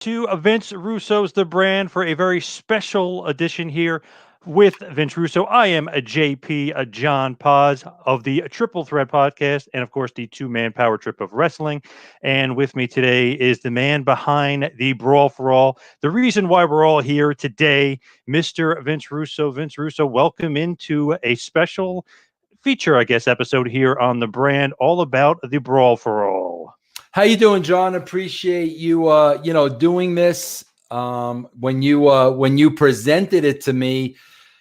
to Vince Russo's The Brand for a very special edition here with Vince Russo. I am a JP, a John Paz of the Triple Threat Podcast, and of course, the two-man power trip of wrestling. And with me today is the man behind the Brawl for All. The reason why we're all here today, Mr. Vince Russo. Vince Russo, welcome into a special feature, I guess, episode here on The Brand, all about the Brawl for All. How you doing, John? Appreciate you, doing this. When you presented it to me,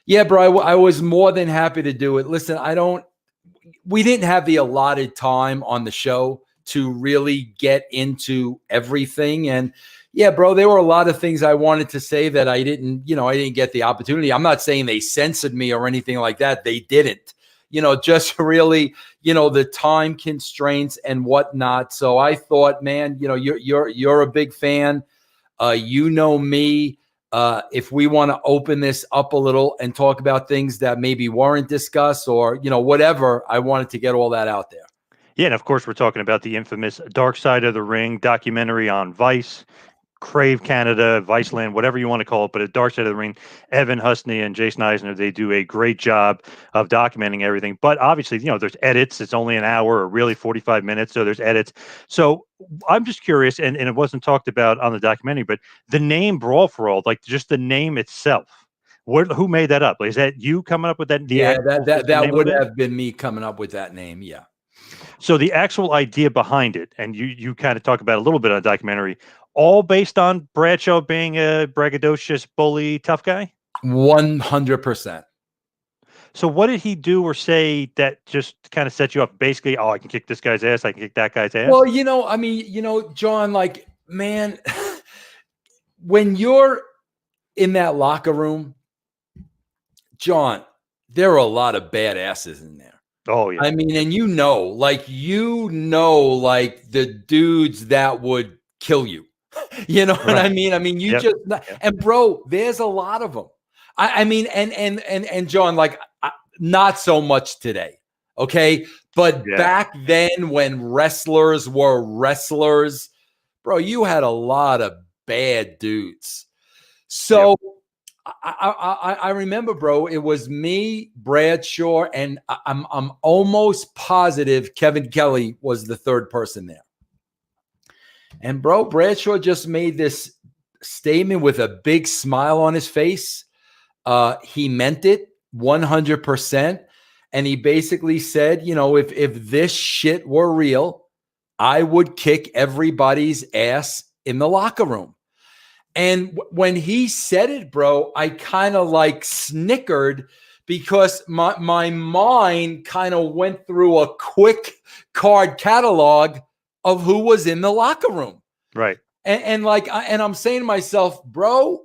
yeah, bro, I was more than happy to do it. Listen, we didn't have the allotted time on the show to really get into everything. And yeah, bro, there were a lot of things I wanted to say that I didn't get the opportunity. I'm not saying they censored me or anything like that. They didn't. Just really, the time constraints and whatnot. So I thought, man, you're a big fan. Me. If we want to open this up a little and talk about things that maybe weren't discussed or, whatever, I wanted to get all that out there. Yeah, and of course, we're talking about the infamous Dark Side of the Ring documentary on Vice. Crave Canada, Viceland, whatever you want to call it, but at Dark Side of the Ring, Evan Husney and Jason Eisner, they do a great job of documenting everything. But obviously, there's edits. It's only an hour or really 45 minutes, so there's edits. So I'm just curious, and it wasn't talked about on the documentary, but the name Brawl for All, like just the name itself, who made that up? Is that you coming up with that? Yeah, that would have been me coming up with that name, yeah. So the actual idea behind it, and you kind of talk about a little bit on the documentary, all based on Bradshaw being a braggadocious, bully, tough guy? 100%. So what did he do or say that just kind of set you up? Basically, I can kick this guy's ass, I can kick that guy's ass? Well, John, like, man, when you're in that locker room, John, there are a lot of badasses in there. Oh, yeah. I mean, and like the dudes that would kill you. You know what I mean? I mean, and bro, there's a lot of them. I mean, and John, like, not so much today. Okay. But back then when wrestlers were wrestlers, bro, you had a lot of bad dudes. So I remember, bro, it was me, Bradshaw, and I'm almost positive Kevin Kelly was the third person there. And bro, Bradshaw just made this statement with a big smile on his face. He meant it 100%. And he basically said, if this shit were real, I would kick everybody's ass in the locker room. And when he said it, bro, I kind of like snickered because my mind kind of went through a quick card catalog of who was in the locker room. Right. And I'm saying to myself, bro,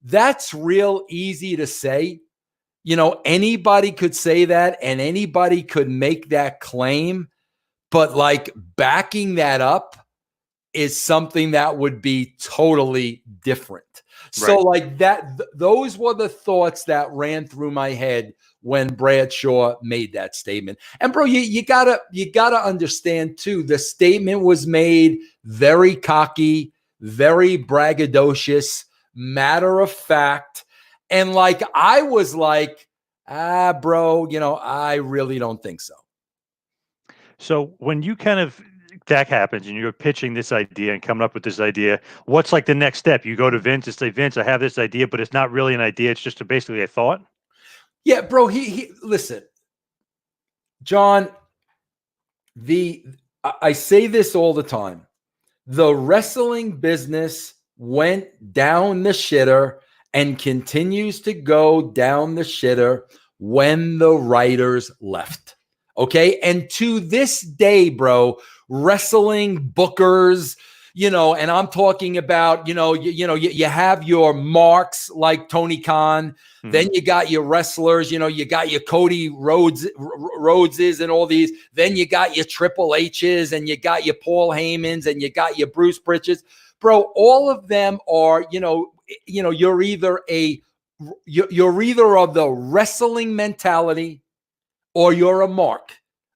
that's real easy to say. Anybody could say that and anybody could make that claim, but like backing that up is something that would be totally different. Right. So like those were the thoughts that ran through my head when Bradshaw made that statement. And bro, you gotta understand too, the statement was made very cocky, very braggadocious, matter of fact. And like, I was like, bro, I really don't think so. So when you that happens and you're pitching this idea and coming up with this idea, what's like the next step? You go to Vince and say, Vince, I have this idea, but it's not really an idea. It's just basically a thought. Yeah, bro. He listen, John. I say this all the time. The wrestling business went down the shitter and continues to go down the shitter when the writers left. Okay, and to this day, bro, wrestling bookers, and I'm talking about, you have your marks like Tony Khan. Mm-hmm. Then you got your wrestlers, you got your Cody Rhodeses and all these. Then you got your Triple H's and you got your Paul Heymans and you got your Bruce Pritchards. Bro, all of them are, you're either of the wrestling mentality or you're a mark.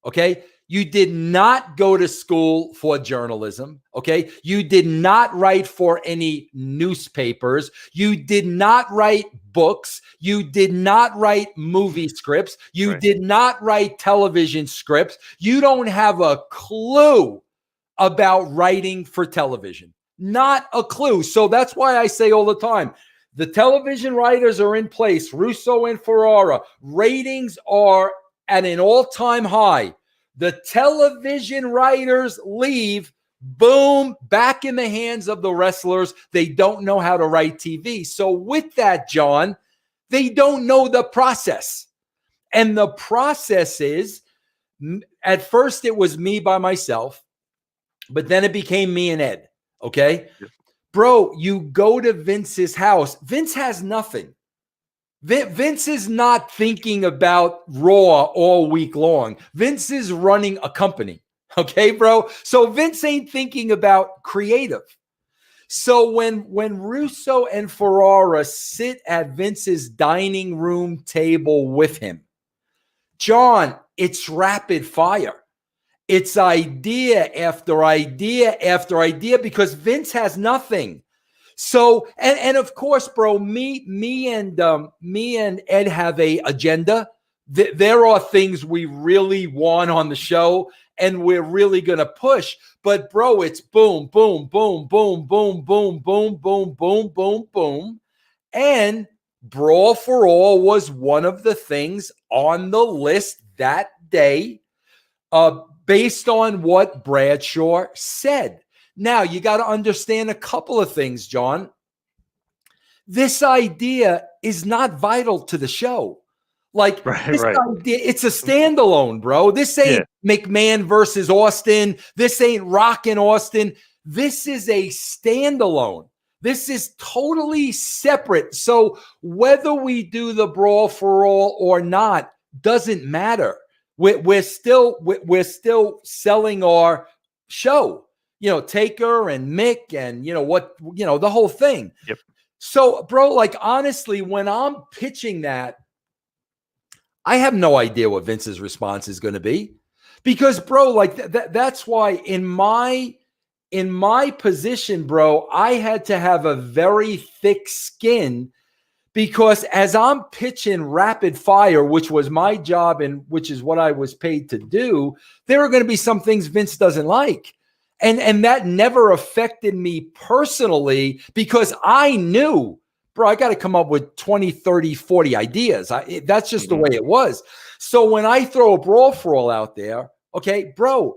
Okay. You did not go to school for journalism, okay? You did not write for any newspapers. You did not write books. You did not write movie scripts. You did not write television scripts. You don't have a clue about writing for television. Not a clue. So that's why I say all the time, the television writers are in place, Russo and Ferrara. Ratings are at an all-time high. The television writers leave, boom, back in the hands of the wrestlers. They don't know how to write TV. So with that, John, they don't know the process. And the process is, at first it was me by myself, but then it became me and Ed, okay? Yep. Bro, you go to Vince's house. Vince has nothing. Vince is not thinking about Raw all week long. Vince is running a company. Okay, bro? So Vince ain't thinking about creative. So when Russo and Ferrara sit at Vince's dining room table with him, John, it's rapid fire. It's idea after idea after idea because Vince has nothing. So, and of course, bro, me and Ed have a agenda. There are things we really want on the show and we're really going to push. But bro, it's boom, boom, boom, boom, boom, boom, boom, boom, boom, boom, boom. And Brawl for All was one of the things on the list that day, based on what Bradshaw said. Now, you got to understand a couple of things, John. This idea is not vital to the show. Like, idea, it's a standalone, bro. This ain't McMahon versus Austin. This ain't Rock and Austin. This is a standalone. This is totally separate. So whether we do the Brawl for All or not doesn't matter. We're still selling our show. You know, Taker and Mick and, the whole thing. Yep. So, bro, like, honestly, when I'm pitching that, I have no idea what Vince's response is going to be. Because, bro, like, that's why in my position, bro, I had to have a very thick skin because as I'm pitching rapid fire, which was my job and which is what I was paid to do, there are going to be some things Vince doesn't like. And that never affected me personally because I knew, bro, I got to come up with 20, 30, 40 ideas. That's just the way it was. So when I throw a Brawl for All out there, okay, bro,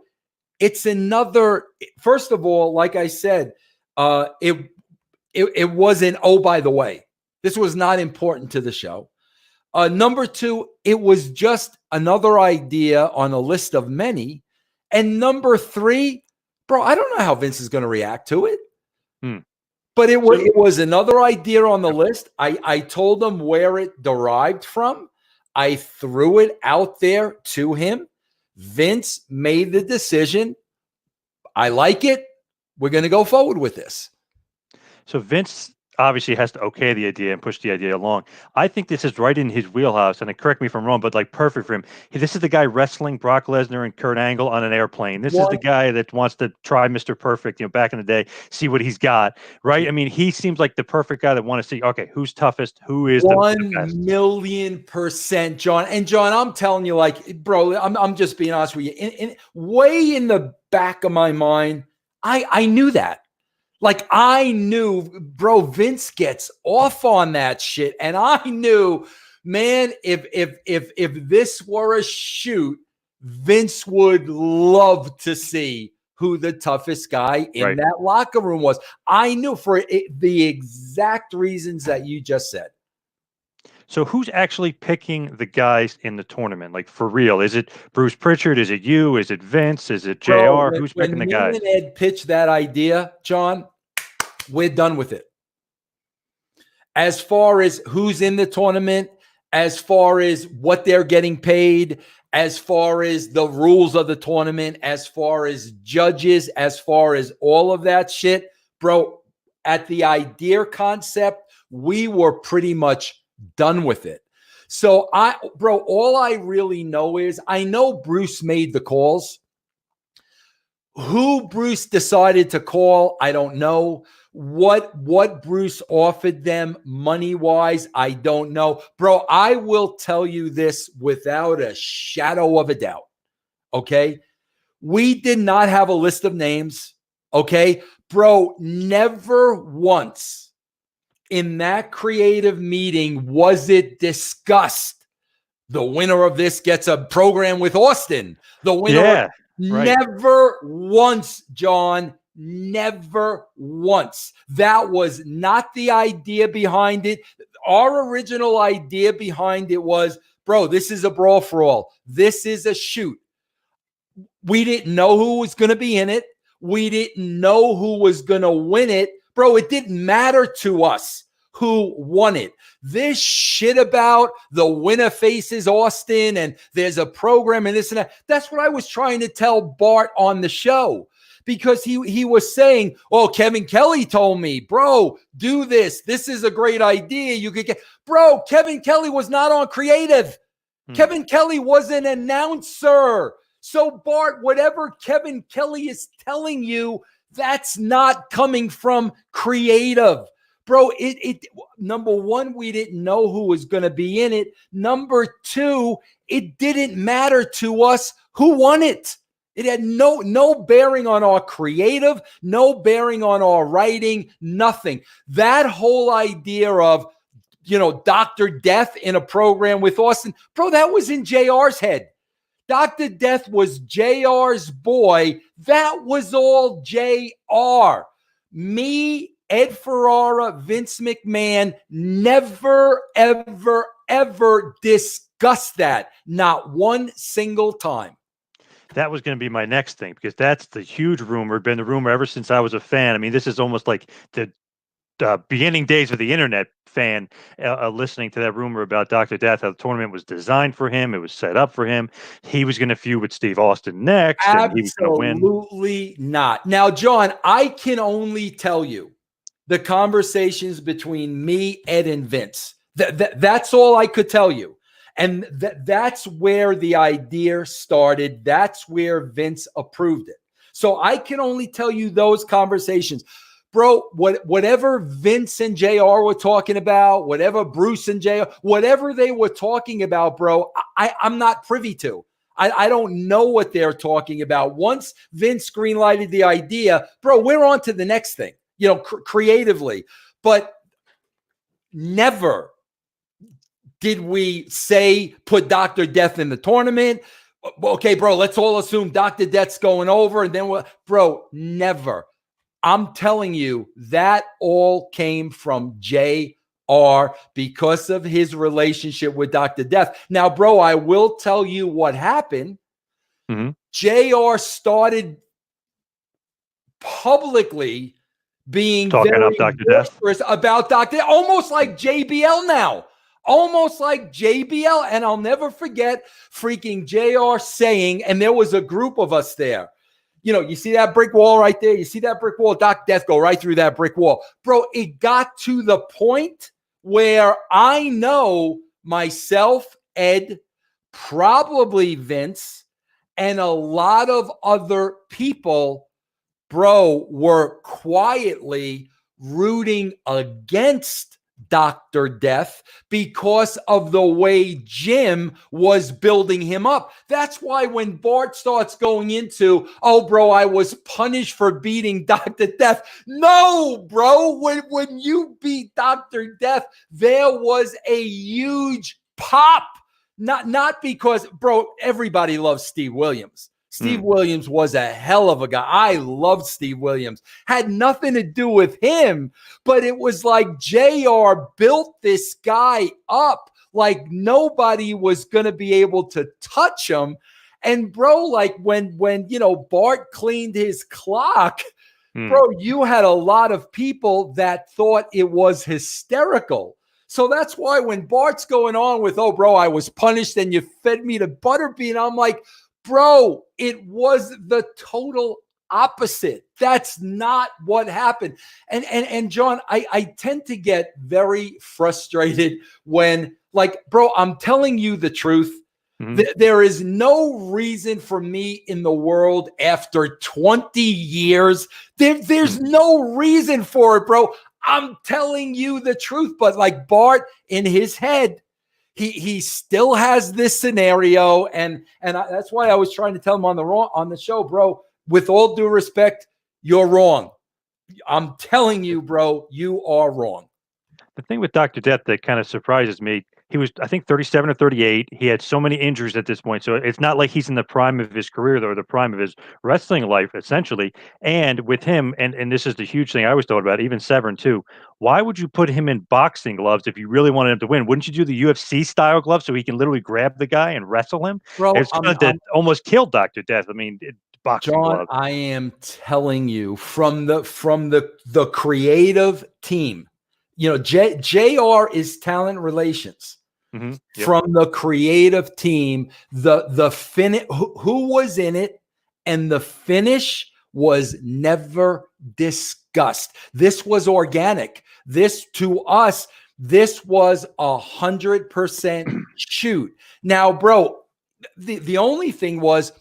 it's another, first of all, like I said, it wasn't, oh, by the way, this was not important to the show. Number two, it was just another idea on a list of many. And number three, bro, I don't know how Vince is going to react to it. But it was another idea on the list. I told him where it derived from. I threw it out there to him. Vince made the decision. I like it. We're going to go forward with this. So Vince obviously has to okay the idea and push the idea along. I think this is right in his wheelhouse, and correct me if I'm wrong, but like perfect for him. This is the guy wrestling Brock Lesnar and Kurt Angle on an airplane. This is the guy that wants to try Mr. Perfect, back in the day, see what he's got, right? I mean, he seems like the perfect guy that want to see, okay, who's toughest, who is the best. 1,000,000%, John. And John, I'm telling you, like, bro, I'm just being honest with you. Way in the back of my mind, I knew that. Like, I knew, bro, Vince gets off on that shit. And I knew, man, if this were a shoot, Vince would love to see who the toughest guy in that locker room was. I knew for the exact reasons that you just said. So who's actually picking the guys in the tournament? Like, for real? Is it Bruce Pritchard? Is it you? Is it Vince? Is it JR? Bro, who's picking the guys? When Ed pitched that idea, John, we're done with it. As far as who's in the tournament, as far as what they're getting paid, as far as the rules of the tournament, as far as judges, as far as all of that shit, bro, at the idea concept, we were pretty much done with it. So all I really know is I know Bruce made the calls. Who Bruce decided to call, I don't know. What Bruce offered them money-wise, I don't know. Bro, I will tell you this without a shadow of a doubt, okay? We did not have a list of names, okay? Bro, never once in that creative meeting was it discussed. The winner of this gets a program with Austin. The winner, never once, John, never once. That was not the idea behind it. Our original idea behind it was, bro, this is a brawl for all. This is a shoot. We didn't know who was going to be in it. We didn't know who was going to win it. Bro, it didn't matter to us who won it. This shit about the winner faces Austin and there's a program and this and that. That's what I was trying to tell Bart on the show, because he was saying, oh, Kevin Kelly told me, bro, do this. This is a great idea. You could get, bro, Kevin Kelly was not on creative. Kevin Kelly was an announcer. So Bart, whatever Kevin Kelly is telling you, that's not coming from creative. Bro, number one, we didn't know who was going to be in it. Number two, it didn't matter to us who won it. It had no bearing on our creative, no bearing on our writing, nothing. That whole idea of, Dr. Death in a program with Austin, bro, that was in JR's head. Dr. Death was JR's boy. That was all JR. Me, Ed Ferrara, Vince McMahon never, ever, ever discussed that. Not one single time. That was going to be my next thing, because that's the huge rumor, been the rumor ever since I was a fan. I mean, this is almost like the beginning days of the internet fan listening to that rumor about Dr. Death, how the tournament was designed for him. It was set up for him. He was going to feud with Steve Austin next. And he was going to win. Absolutely not. Now, John, I can only tell you the conversations between me, Ed, and Vince. That's all I could tell you. And that's where the idea started. That's where Vince approved it. So I can only tell you those conversations. Bro, whatever Vince and JR were talking about, whatever Bruce and JR, whatever they were talking about, bro, I'm not privy to. I don't know what they're talking about. Once Vince greenlighted the idea, bro, we're on to the next thing, creatively. But never did we say put Dr. Death in the tournament. Okay, bro, let's all assume Dr. Death's going over. And then, bro, never. I'm telling you, that all came from JR because of his relationship with Dr. Death. Now, bro, I will tell you what happened. JR started publicly being talking very up Dr. Death about Dr. Almost like JBL now. Almost like JBL. And I'll never forget freaking JR saying, and there was a group of us there, you see that brick wall right there? You see that brick wall? Dr. Death go right through that brick wall. Bro, it got to the point where I know myself, Ed, probably Vince, and a lot of other people, bro, were quietly rooting against Dr. Death because of the way Jim was building him up. That's why when Bart starts going into, oh, bro, I was punished for beating Dr. Death. No, bro, when you beat Dr. Death, there was a huge pop. Not because, bro, everybody loves Steve Williams. Steve Williams was a hell of a guy. I loved Steve Williams. Had nothing to do with him, but it was like JR built this guy up like nobody was going to be able to touch him. And bro, like when Bart cleaned his clock, bro, you had a lot of people that thought it was hysterical. So that's why when Bart's going on with, oh, bro, I was punished and you fed me to Butterbean, I'm like, bro, it was the total opposite. That's not what happened. And John, I tend to get very frustrated when, like, bro, I'm telling you the truth. Mm-hmm. There is no reason for me in the world after 20 years. There's no reason for it, bro. I'm telling you the truth. But like Bart in his head, he still has this scenario, and that's why I was trying to tell him on the show, bro. With all due respect, you're wrong. I'm telling you, bro, you are wrong. The thing with Dr. Death that kind of surprises me, he was, I think, 37 or 38. He had so many injuries at this point. So it's not like he's in the prime of his career or the prime of his wrestling life, essentially. And with him, and this is the huge thing I always thought about, even Severn too. Why would you put him in boxing gloves if you really wanted him to win? Wouldn't you do the UFC style gloves so he can literally grab the guy and wrestle him? Bro, It's kind of that almost killed Dr. Death. I mean, boxing John, gloves. I am telling you from the creative team. You know, JR is talent relations. Mm-hmm. Yep. From the creative team, the finish, who was in it, and the finish was never discussed. This was organic. This, to us, this was 100% shoot. Now, bro, the only thing was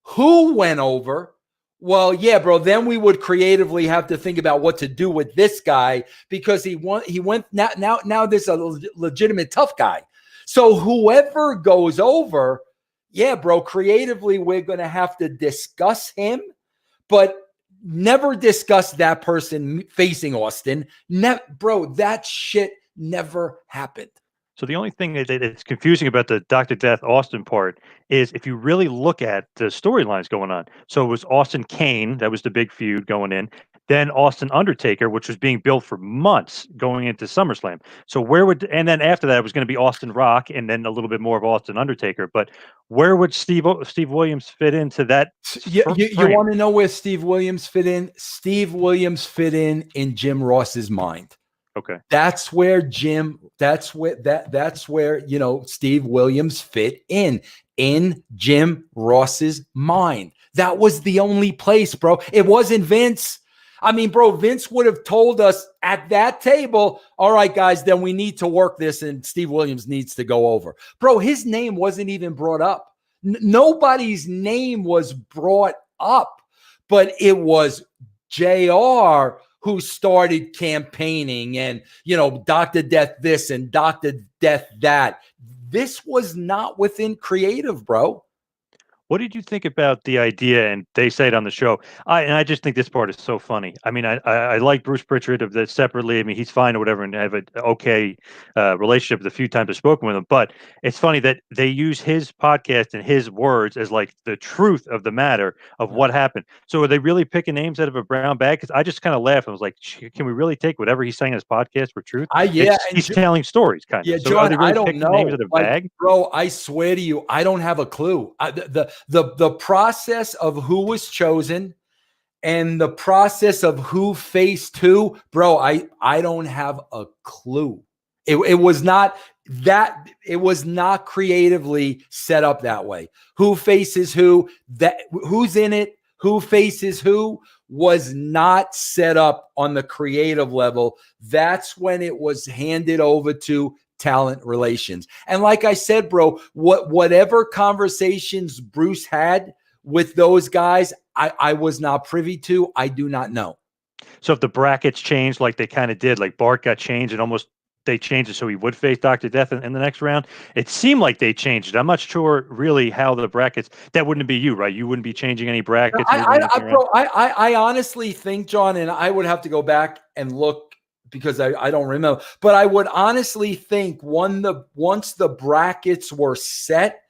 who went over. Well, yeah, bro. Then we would creatively have to think about what to do with this guy because he went now. This is a legitimate tough guy. So whoever goes over, yeah, bro. Creatively, we're gonna have to discuss him, but never discuss that person facing Austin. Bro, that shit never happened. So the only thing that's confusing about the Dr. Death Austin part is if you really look at the storylines going on. So it was Austin Kane, that was the big feud going in. Then Austin Undertaker, which was being built for months going into SummerSlam. So and then after that it was going to be Austin Rock and then a little bit more of Austin Undertaker. But where would Steve Williams fit into that? You want to know where Steve Williams fit in? Steve Williams fit in Jim Ross's mind. Okay. That's where Steve Williams fit in Jim Ross's mind. That was the only place, bro. It wasn't Vince. I mean, bro, Vince would have told us at that table, all right, guys, then we need to work this and Steve Williams needs to go over. Bro, his name wasn't even brought up. Nobody's name was brought up, but it was JR who started campaigning and, Dr. Death this and Dr. Death that. This was not within creative, bro. What did you think about the idea? And they say it on the show. I just think this part is so funny. I mean, I like Bruce Pritchard of that separately. I mean, he's fine or whatever, and have an okay relationship the few times I've spoken with him. But it's funny that they use his podcast and his words as like the truth of the matter of what happened. So are they really picking names out of a brown bag? Because I just kind of laughed. I was like, can we really take whatever he's saying in his podcast for truth? He's telling stories, kind of. Yeah, so John, are they really I don't picking know. names out of a bag? Bro, I swear to you, I don't have a clue. The process of who was chosen and the process of who faced who, bro, I don't have a clue. It was not that, it was not creatively set up that way. Who faces who, who's in it, who faces who was not set up on the creative level. That's when it was handed over to talent relations. And like I said, bro, whatever conversations Bruce had with those guys, I was not privy to. I do not know. So if the brackets changed like they kind of did, like Bart got changed and almost they changed it so he would face Dr. Death in the next round. It seemed like they changed it. I'm not sure really how the brackets, that wouldn't be you, right? You wouldn't be changing any brackets. I honestly think, John, and I would have to go back and look because I don't remember, but I would honestly think once the brackets were set,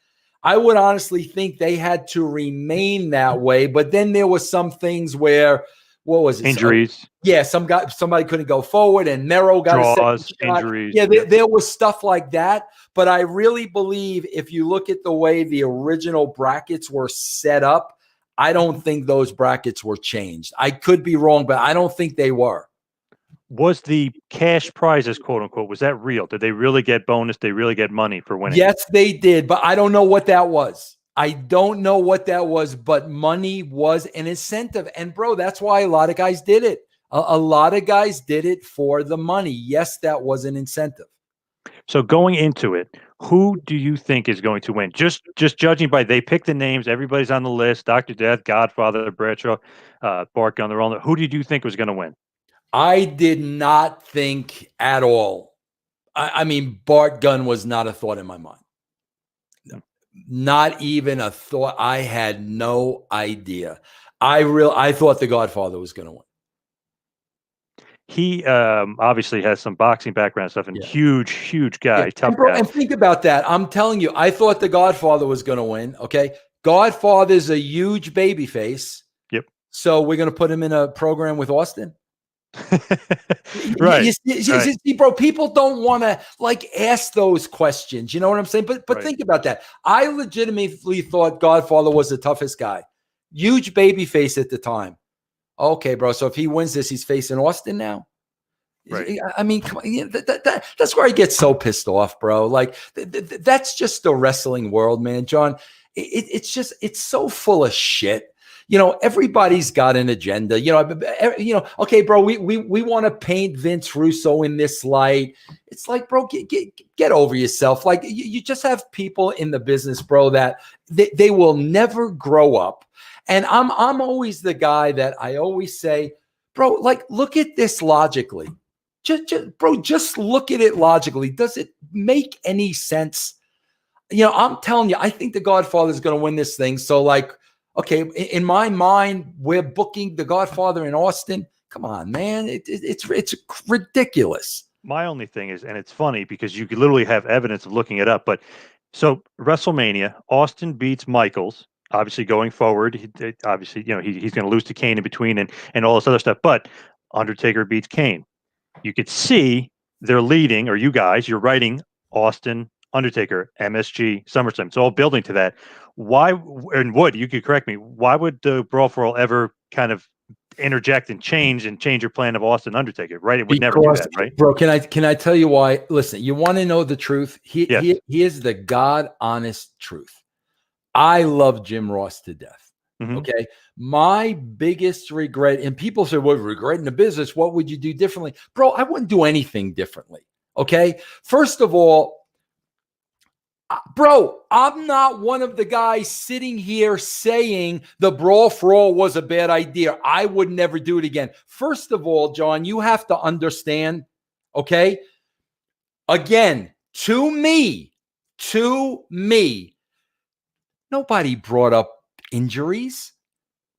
I would honestly think they had to remain that way. But then there was some things where, what was it? Injuries. Somebody couldn't go forward, and Mero got draws, injuries. Yeah, there was stuff like that. But I really believe if you look at the way the original brackets were set up, I don't think those brackets were changed. I could be wrong, but I don't think they were. Was the cash prizes, quote unquote, was that real? Did they really get bonus? Did they really get money for winning? Yes, they did, but I don't know what that was. I don't know what that was, but money was an incentive. And bro, that's why a lot of guys did it. A lot of guys did it for the money. Yes, that was an incentive. So going into it, who do you think is going to win? Just judging by they pick the names, everybody's on the list. Dr. Death, Godfather, Bradshaw, Bart Gunn, they're all. Who did you think was going to win? I did not think at all. I mean, Bart Gunn was not a thought in my mind. Not even a thought. I had no idea. I thought the Godfather was going to win. He obviously has some boxing background stuff and huge guy, tough guy. And think about that. I'm telling you, I thought the Godfather was going to win. Okay. Godfather's a huge baby face. Yep. So we're going to put him in a program with Austin. Right. You see, bro, people don't want to like ask those questions. You know what I'm saying? But think about that. I legitimately thought Godfather was the toughest guy. Huge baby face at the time. Okay, bro. So if he wins this, he's facing Austin now. Right. I mean, come on, that's where I get so pissed off, bro. Like that's just the wrestling world, man. John, it's so full of shit. You know, everybody's got an agenda. Okay, bro. We want to paint Vince Russo in this light. It's like, bro, get over yourself. Like you just have people in the business, bro, that they will never grow up. And I'm always the guy that I always say, bro, like, look at this logically. Just look at it logically. Does it make any sense? You know, I'm telling you, I think the Godfather is going to win this thing. So, like, okay, in my mind, we're booking the Godfather in Austin. Come on, man. It's ridiculous. My only thing is, and it's funny because you could literally have evidence of looking it up, but so WrestleMania, Austin beats Michaels. Obviously, going forward, obviously, he's going to lose to Kane in between and all this other stuff. But Undertaker beats Kane. You could see they're leading, or you guys, you're writing Austin, Undertaker, MSG, SummerSlam. It's all building to that. Why, and Wood, you could correct me, why would the Brawl for All ever kind of interject and change your plan of Austin Undertaker, right? It would never do that, right? Bro, can I tell you why? Listen, you want to know the truth? Here's the God honest truth. I love Jim Ross to death. Mm-hmm. Okay. My biggest regret, and people say, well, regret in the business, what would you do differently? Bro, I wouldn't do anything differently. Okay. First of all, bro, I'm not one of the guys sitting here saying the Brawl for All was a bad idea. I would never do it again. First of all, John, you have to understand, okay? Again, to me, nobody brought up injuries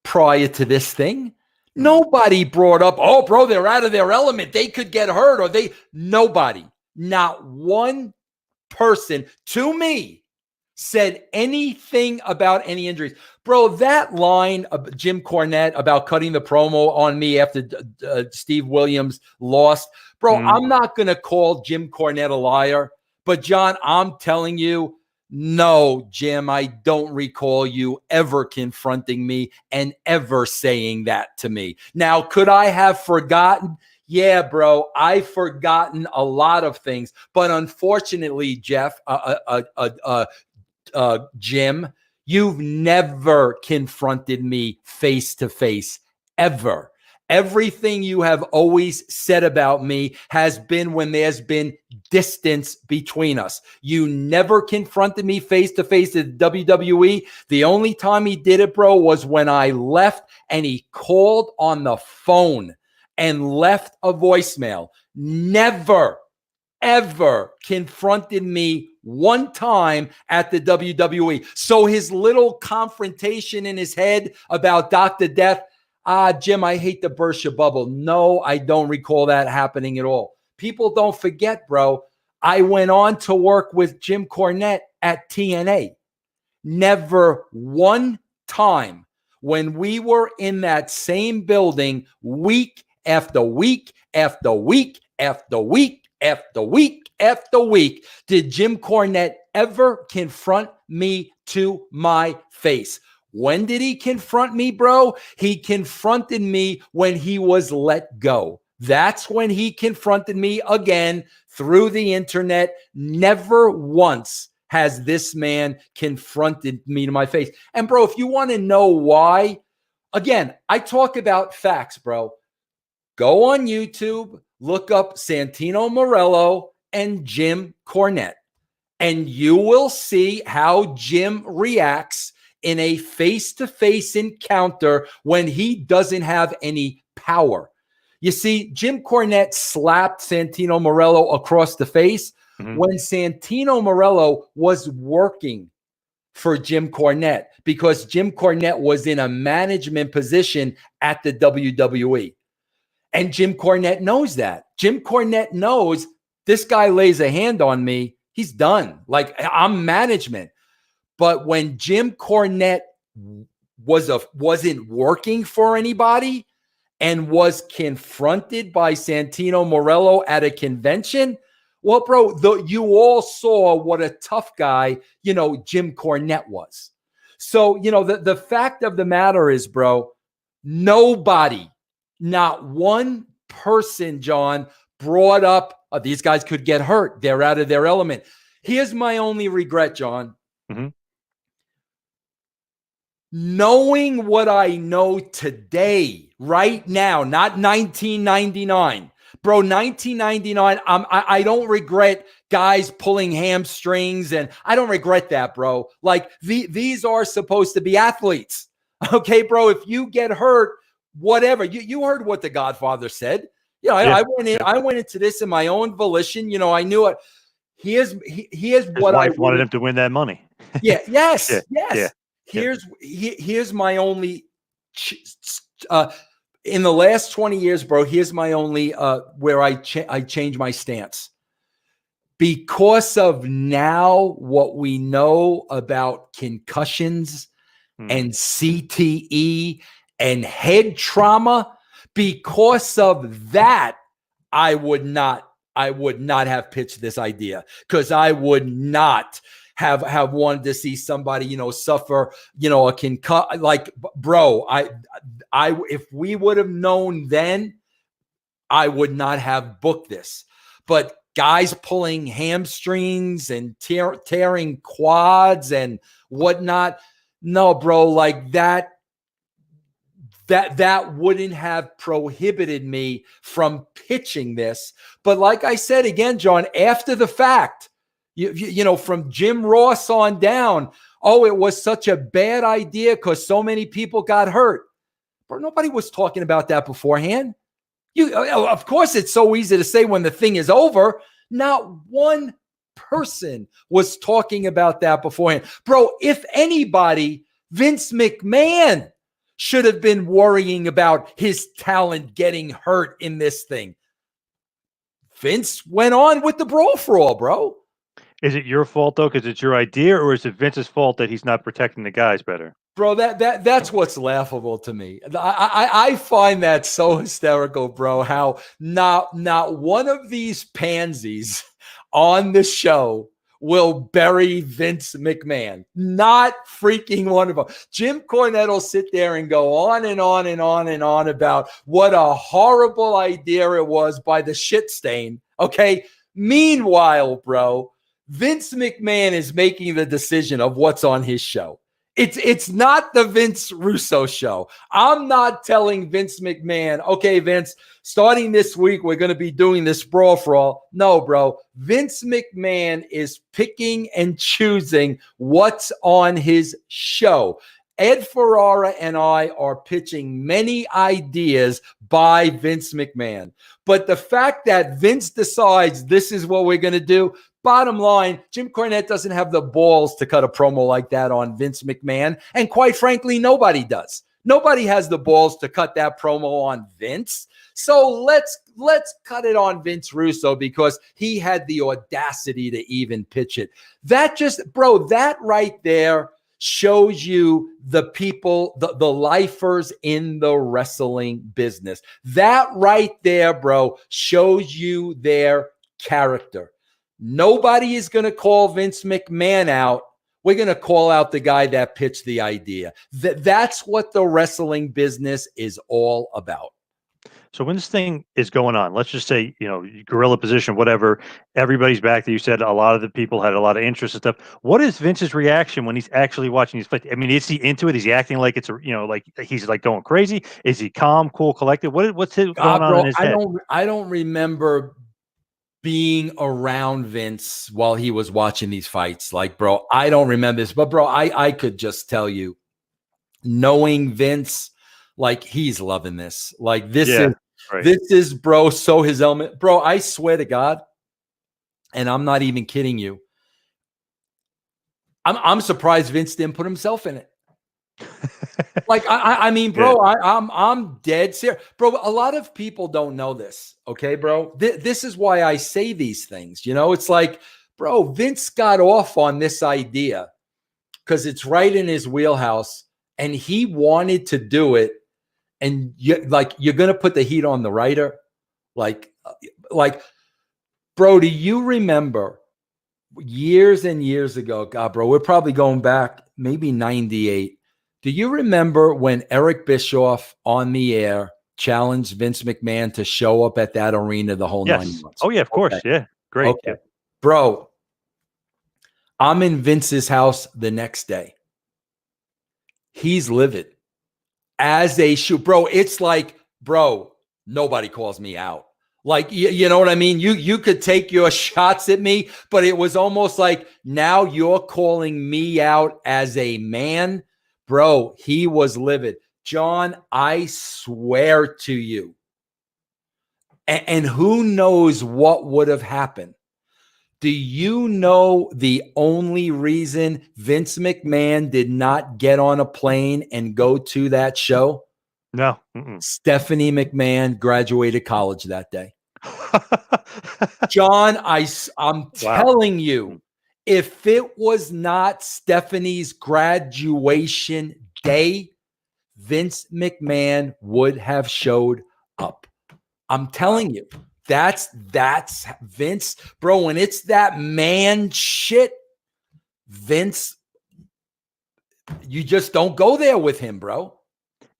prior to this thing. Nobody brought up, oh, bro, they're out of their element. They could get hurt nobody, not one person to me said anything about any injuries. Bro, that line of Jim Cornette about cutting the promo on me after Steve Williams lost. Bro, I'm not going to call Jim Cornette a liar. But, John, I'm telling you, no, Jim, I don't recall you ever confronting me and ever saying that to me. Now, could I have forgotten? Yeah, bro, I've forgotten a lot of things. But unfortunately, Jeff, Jim, you've never confronted me face to face, ever. Everything you have always said about me has been when there's been distance between us. You never confronted me face to face at WWE. The only time he did it, bro, was when I left and he called on the phone and left a voicemail. Never, ever confronted me one time at the WWE. So his little confrontation in his head about Dr. Death, Jim, I hate to burst your bubble. No, I don't recall that happening at all. People don't forget, bro. I went on to work with Jim Cornette at TNA. Never one time when we were in that same building week after week after week after week after week after week did Jim Cornette ever confront me to my face. When did he confront me, bro? He confronted me when he was let go. That's when he confronted me again through the internet. Never once has this man confronted me to my face. And bro, if you want to know why, again, I talk about facts, bro. Go on YouTube, look up Santino Marello and Jim Cornette. And you will see how Jim reacts in a face-to-face encounter when he doesn't have any power. You see, Jim Cornette slapped Santino Marello across the face when Santino Marello was working for Jim Cornette, because Jim Cornette was in a management position at the WWE. And Jim Cornette knows that. Jim Cornette knows this guy lays a hand on me, he's done. Like, I'm management. But when Jim Cornette wasn't working for anybody and was confronted by Santino Marello at a convention, well, bro, you all saw what a tough guy, Jim Cornette was. So, the fact of the matter is, bro, nobody, not one person, John, brought up, these guys could get hurt. They're out of their element. Here's my only regret, John. Knowing what I know today, right now, not 1999. Bro, 1999, I don't regret guys pulling hamstrings, and I don't regret that, bro. Like, these are supposed to be athletes. Okay, bro, if you get hurt, whatever. You heard what the Godfather said. I went into this in my own volition. I knew it. His what wife wanted him to win that money. Yeah. Yes. Yes. Here's my only. In the last 20 years, bro. Here's my only where I change my stance, because of now what we know about concussions and CTE and head trauma. Because of that, I would not have pitched this idea, because I would not have wanted to see somebody, suffer, a concussion. Like, bro, if we would have known then, I would not have booked this. But guys pulling hamstrings and tearing quads and whatnot, no, bro, like that wouldn't have prohibited me from pitching this. But like I said again, John, after the fact, from Jim Ross on down, it was such a bad idea because so many people got hurt. But nobody was talking about that beforehand. Of course, it's so easy to say when the thing is over. Not one person was talking about that beforehand. Bro, if anybody, Vince McMahon should have been worrying about his talent getting hurt in this thing. Vince went on with the Brawl for All, bro. Is it your fault, though, because it's your idea, or is it Vince's fault that he's not protecting the guys better? Bro, that's what's laughable to me. I find that so hysterical, bro, how not one of these pansies on the show will bury Vince McMahon. Not freaking one of them. Jim Cornette will sit there and go on and on and on and on about what a horrible idea it was by the shit stain. Okay. Meanwhile, bro, Vince McMahon is making the decision of what's on his show. It's not the Vince Russo show. I'm not telling Vince McMahon, okay, Vince, starting this week, we're going to be doing this Brawl for All. No, bro. Vince McMahon is picking and choosing what's on his show. Ed Ferrara and I are pitching many ideas by Vince McMahon. But the fact that Vince decides this is what we're going to do, bottom line, Jim Cornette doesn't have the balls to cut a promo like that on Vince McMahon. And quite frankly, nobody does. Nobody has the balls to cut that promo on Vince. So let's cut it on Vince Russo because he had the audacity to even pitch it. That right there shows you the people, the lifers in the wrestling business. That right there, bro, shows you their character. Nobody is going to call Vince McMahon out. We're going to call out the guy that pitched the idea. That's what the wrestling business is all about. So when this thing is going on, let's just say, guerrilla position, whatever, everybody's back there. You said a lot of the people had a lot of interest and stuff. What is Vince's reaction when he's actually watching these fights? I mean, is he into it? Is he acting like it's, like he's like going crazy? Is he calm, cool, collected? What's going on in his head? I don't remember being around Vince while he was watching these fights. Like, bro, I don't remember this, but bro, I could just tell you, knowing Vince, like he's loving this. Like this is bro, so his element. Bro, I swear to God, and I'm not even kidding you. I'm surprised Vince didn't put himself in it. Like I mean, bro, I'm dead serious, bro. A lot of people don't know this, okay, bro. This is why I say these things. You know, it's like, bro, Vince got off on this idea because it's right in his wheelhouse, and he wanted to do it. And you're gonna put the heat on the writer, like, bro. Do you remember years and years ago? God, bro, we're probably going back maybe 98. Do you remember when Eric Bischoff on the air challenged Vince McMahon to show up at that arena the whole 9 months? Oh, yeah, of course. Yeah. Great. Okay. Bro, I'm in Vince's house the next day. He's livid as a shoot. Bro, it's like, bro, nobody calls me out. Like, you know what I mean? You could take your shots at me, but it was almost like, now you're calling me out as a man. Bro, he was livid. John, I swear to you. And who knows what would have happened? Do you know the only reason Vince McMahon did not get on a plane and go to that show? No. Stephanie McMahon graduated college that day. John, I'm telling you, if it was not Stephanie's graduation day, Vince McMahon would have showed up. I'm telling you, that's Vince, bro. When it's that man shit, Vince, you just don't go there with him, bro.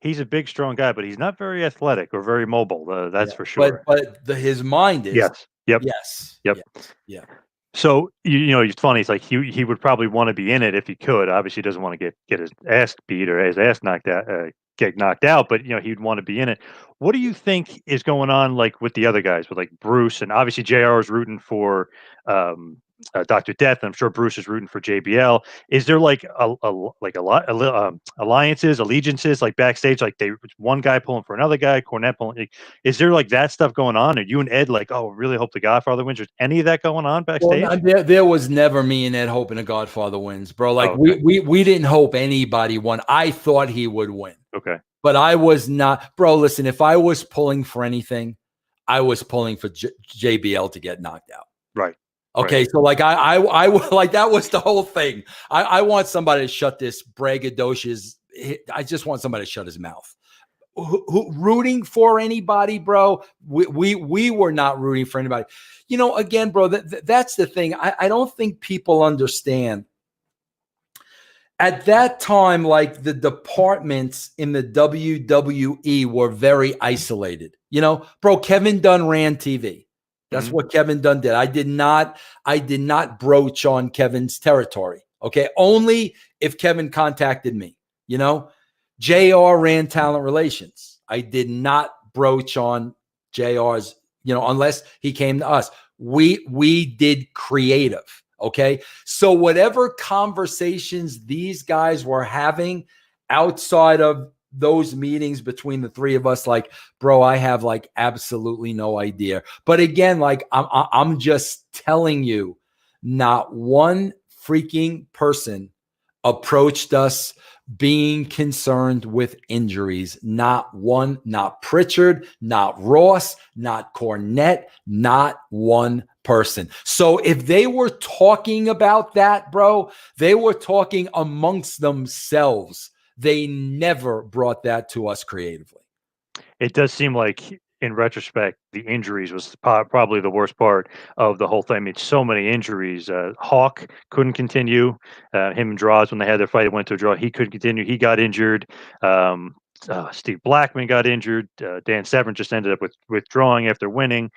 He's a big, strong guy, but he's not very athletic or very mobile. That's for sure. But his mind is. Yes. Yep. Yes. Yep. Yes. Yeah. So you know, it's funny. It's like he would probably want to be in it if he could. Obviously, he doesn't want to get his ass beat or his ass knocked out, get knocked out. But you know, he'd want to be in it. What do you think is going on, like with the other guys, with like Bruce and obviously JR is rooting for Dr. Death, and I'm sure Bruce is rooting for JBL. Is there like alliances, allegiances, like backstage, like one guy pulling for another guy, Cornette pulling? Like, is there like that stuff going on? Are you and Ed like, oh, really hope the Godfather wins? Is any of that going on backstage? Well, there was never me and Ed hoping the Godfather wins, bro. Like we didn't hope anybody won. I thought he would win. Okay. But I was not, bro. Listen, if I was pulling for anything, I was pulling for JBL to get knocked out. Right. Okay, so like I like that was the whole thing. I want somebody to shut this braggadocious. I just want somebody to shut his mouth. Who rooting for anybody, bro? We were not rooting for anybody. You know, again, bro, that's the thing. I don't think people understand. At that time, like the departments in the WWE were very isolated. You know, bro, Kevin Dunn ran TV. That's what Kevin Dunn did. I did not broach on Kevin's territory. Okay. Only if Kevin contacted me, you know. JR ran talent relations. I did not broach on JR's, you know, unless he came to us. We did creative. Okay. So whatever conversations these guys were having outside of those meetings between the three of us, like, bro, I have like absolutely no idea. But again, like I'm just telling you, not one freaking person approached us being concerned with injuries. Not one, not Pritchard, not Ross, not Cornette, not one person. So if they were talking about that, bro, they were talking amongst themselves. They never brought that to us creatively. It does seem like, in retrospect, the injuries was probably the worst part of the whole thing. I mean, so many injuries. Hawk couldn't continue. Him and Draws, when they had their fight, it went to a draw. He couldn't continue. He got injured. Steve Blackman got injured. Dan Severn just ended up withdrawing after winning.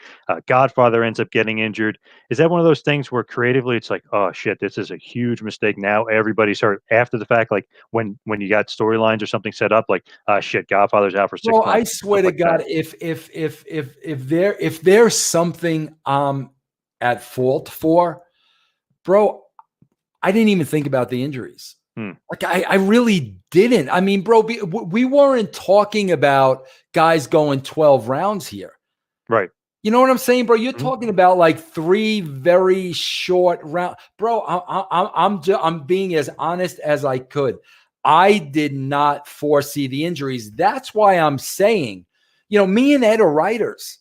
Godfather ends up getting injured. Is that one of those things where creatively it's like, oh shit, this is a huge mistake? Now everybody's hurt after the fact. Like when you got storylines or something set up, like shit, Godfather's out for 6 months. I swear to God, if there's something at fault for, bro, I didn't even think about the injuries. Like I really didn't. I mean, bro, we weren't talking about guys going 12 rounds here. Right. You know what I'm saying, bro? You're talking about like 3 very short rounds. Bro, I'm being as honest as I could. I did not foresee the injuries. That's why I'm saying, me and Ed are writers.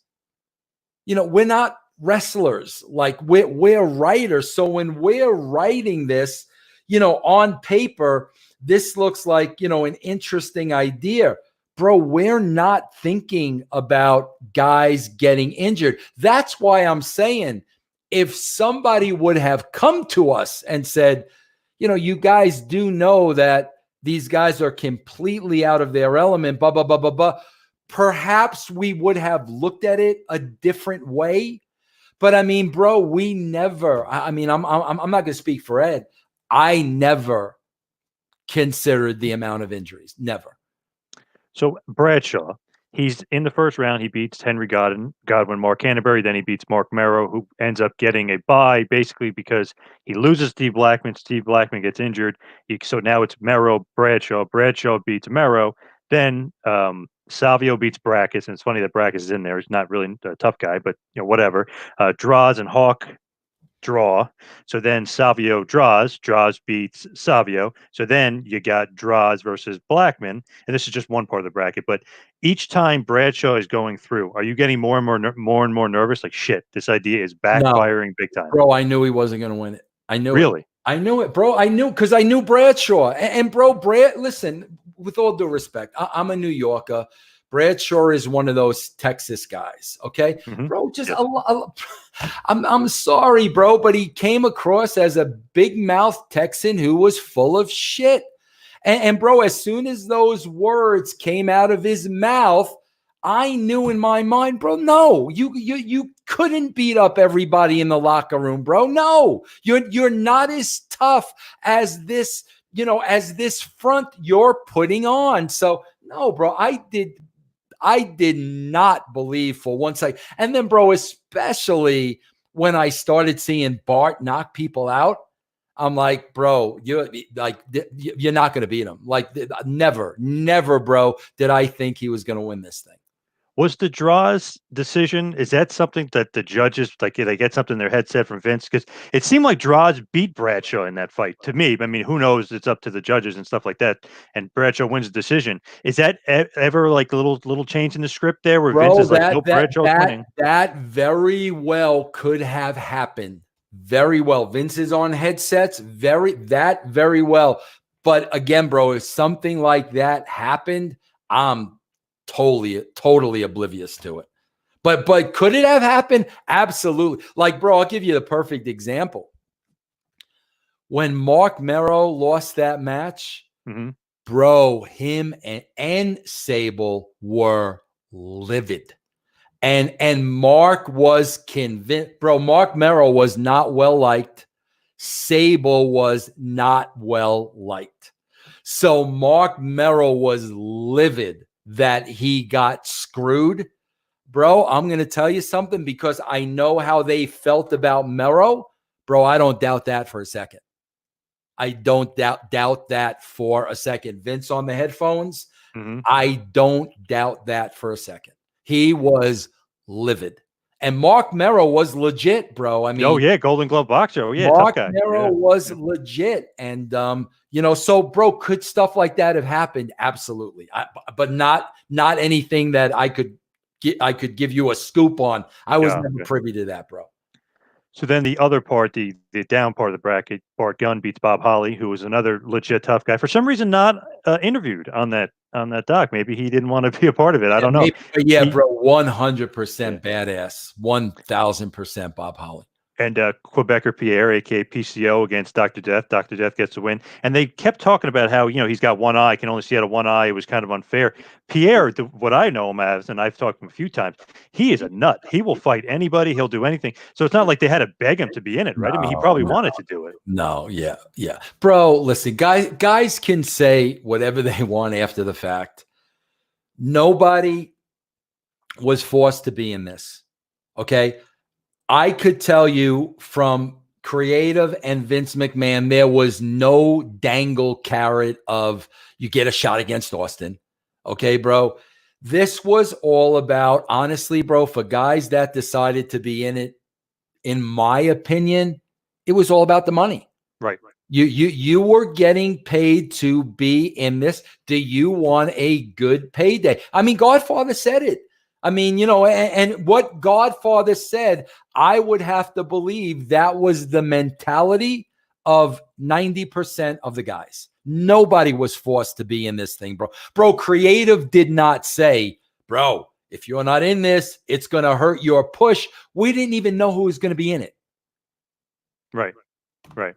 We're not wrestlers. Like we're writers. So when we're writing this, on paper, this looks like, an interesting idea. Bro, we're not thinking about guys getting injured. That's why I'm saying if somebody would have come to us and said, you guys do know that these guys are completely out of their element, blah, blah, blah, blah, blah, perhaps we would have looked at it a different way. But I mean, bro, we never, I'm not going to speak for Ed. I never considered the amount of injuries. Never. So Bradshaw, he's in the first round. He beats Henry Godwin, Mark Canterbury. Then he beats Mark Merrow, who ends up getting a bye basically because he loses Steve Blackman. Steve Blackman gets injured. So now it's Merrow, Bradshaw. Bradshaw beats Merrow. Then Savio beats Brackus. And it's funny that Brackus is in there. He's not really a tough guy, but whatever. Draws and Hawk draw. So then Savio draws beats Savio. So then you got draws versus Blackman. And this is just one part of the bracket. But each time Bradshaw is going through, are you getting more and more nervous? Like, shit, this idea is backfiring big time. Bro, I knew he wasn't going to win it. I knew really? I knew it, bro. I knew because I knew Bradshaw. And bro, listen, with all due respect, I'm a New Yorker. Bradshaw is one of those Texas guys, okay? Bro, just I'm sorry, bro, but he came across as a big mouth Texan who was full of shit. And bro, as soon as those words came out of his mouth, I knew in my mind, bro, no, you couldn't beat up everybody in the locker room, bro. No, you're not as tough as this, as this front you're putting on. So no, bro, I did not believe for one second. And then, bro, especially when I started seeing Bart knock people out, I'm like, bro, you're not going to beat him. Like, never, bro, did I think he was going to win this thing. Was the draws decision, is that something that the judges, like, they get something in their headset from Vince? Because it seemed like draws beat Bradshaw in that fight to me. I mean, who knows? It's up to the judges and stuff like that. And Bradshaw wins the decision. Is that ever like a little change in the script there where Vince is like, nope, Bradshaw's winning? That very well could have happened. Very well. Vince is on headsets. Very well. But again, bro, if something like that happened, I'm totally oblivious to it. But could it have happened? Absolutely. Like, bro, I'll give you the perfect example. When Mark Merrow lost that match, bro, him and Sable were livid. And Mark was convinced, bro, Mark Merrow was not well liked. Sable was not well liked. So Mark Merrow was livid that he got screwed. Bro, I'm going to tell you something because I know how they felt about Merrow. Bro, I don't doubt that for a second. I don't doubt that for a second. Vince on the headphones, I don't doubt that for a second. He was livid. And Mark Merrow was legit, bro. I mean, oh yeah, Golden Glove boxer. Oh yeah, Mark tough guy. Merrow was legit, and so bro, could stuff like that have happened? Absolutely, but not anything that I could give you a scoop on. I was never privy to that, bro. So then the other part, the down part of the bracket, Bart Gunn beats Bob Holly, who was another legit tough guy. For some reason, not interviewed on that doc. Maybe he didn't want to be a part of it. I don't know. Bro, 100% badass, 1000% Bob Holly. And Quebecer Pierre, aka PCO, against Dr. Death. Dr. Death gets the win. And they kept talking about how, he's got one eye, can only see out of one eye. It was kind of unfair. Pierre, what I know him as, and I've talked to him a few times, he is a nut. He will fight anybody. He'll do anything. So it's not like they had to beg him to be in it, right? I mean, he probably wanted to do it. No, yeah. Bro, listen, guys can say whatever they want after the fact. Nobody was forced to be in this, okay? I could tell you from creative and Vince McMahon, there was no dangle carrot of you get a shot against Austin. Okay, bro. This was all about, honestly, bro, for guys that decided to be in it, in my opinion, it was all about the money. Right. You were getting paid to be in this. Do you want a good payday? I mean, Godfather said it. I mean, and what Godfather said, I would have to believe that was the mentality of 90% of the guys. Nobody was forced to be in this thing, bro. Bro, creative did not say, bro, if you're not in this, it's going to hurt your push. We didn't even know who was going to be in it. Right. Right.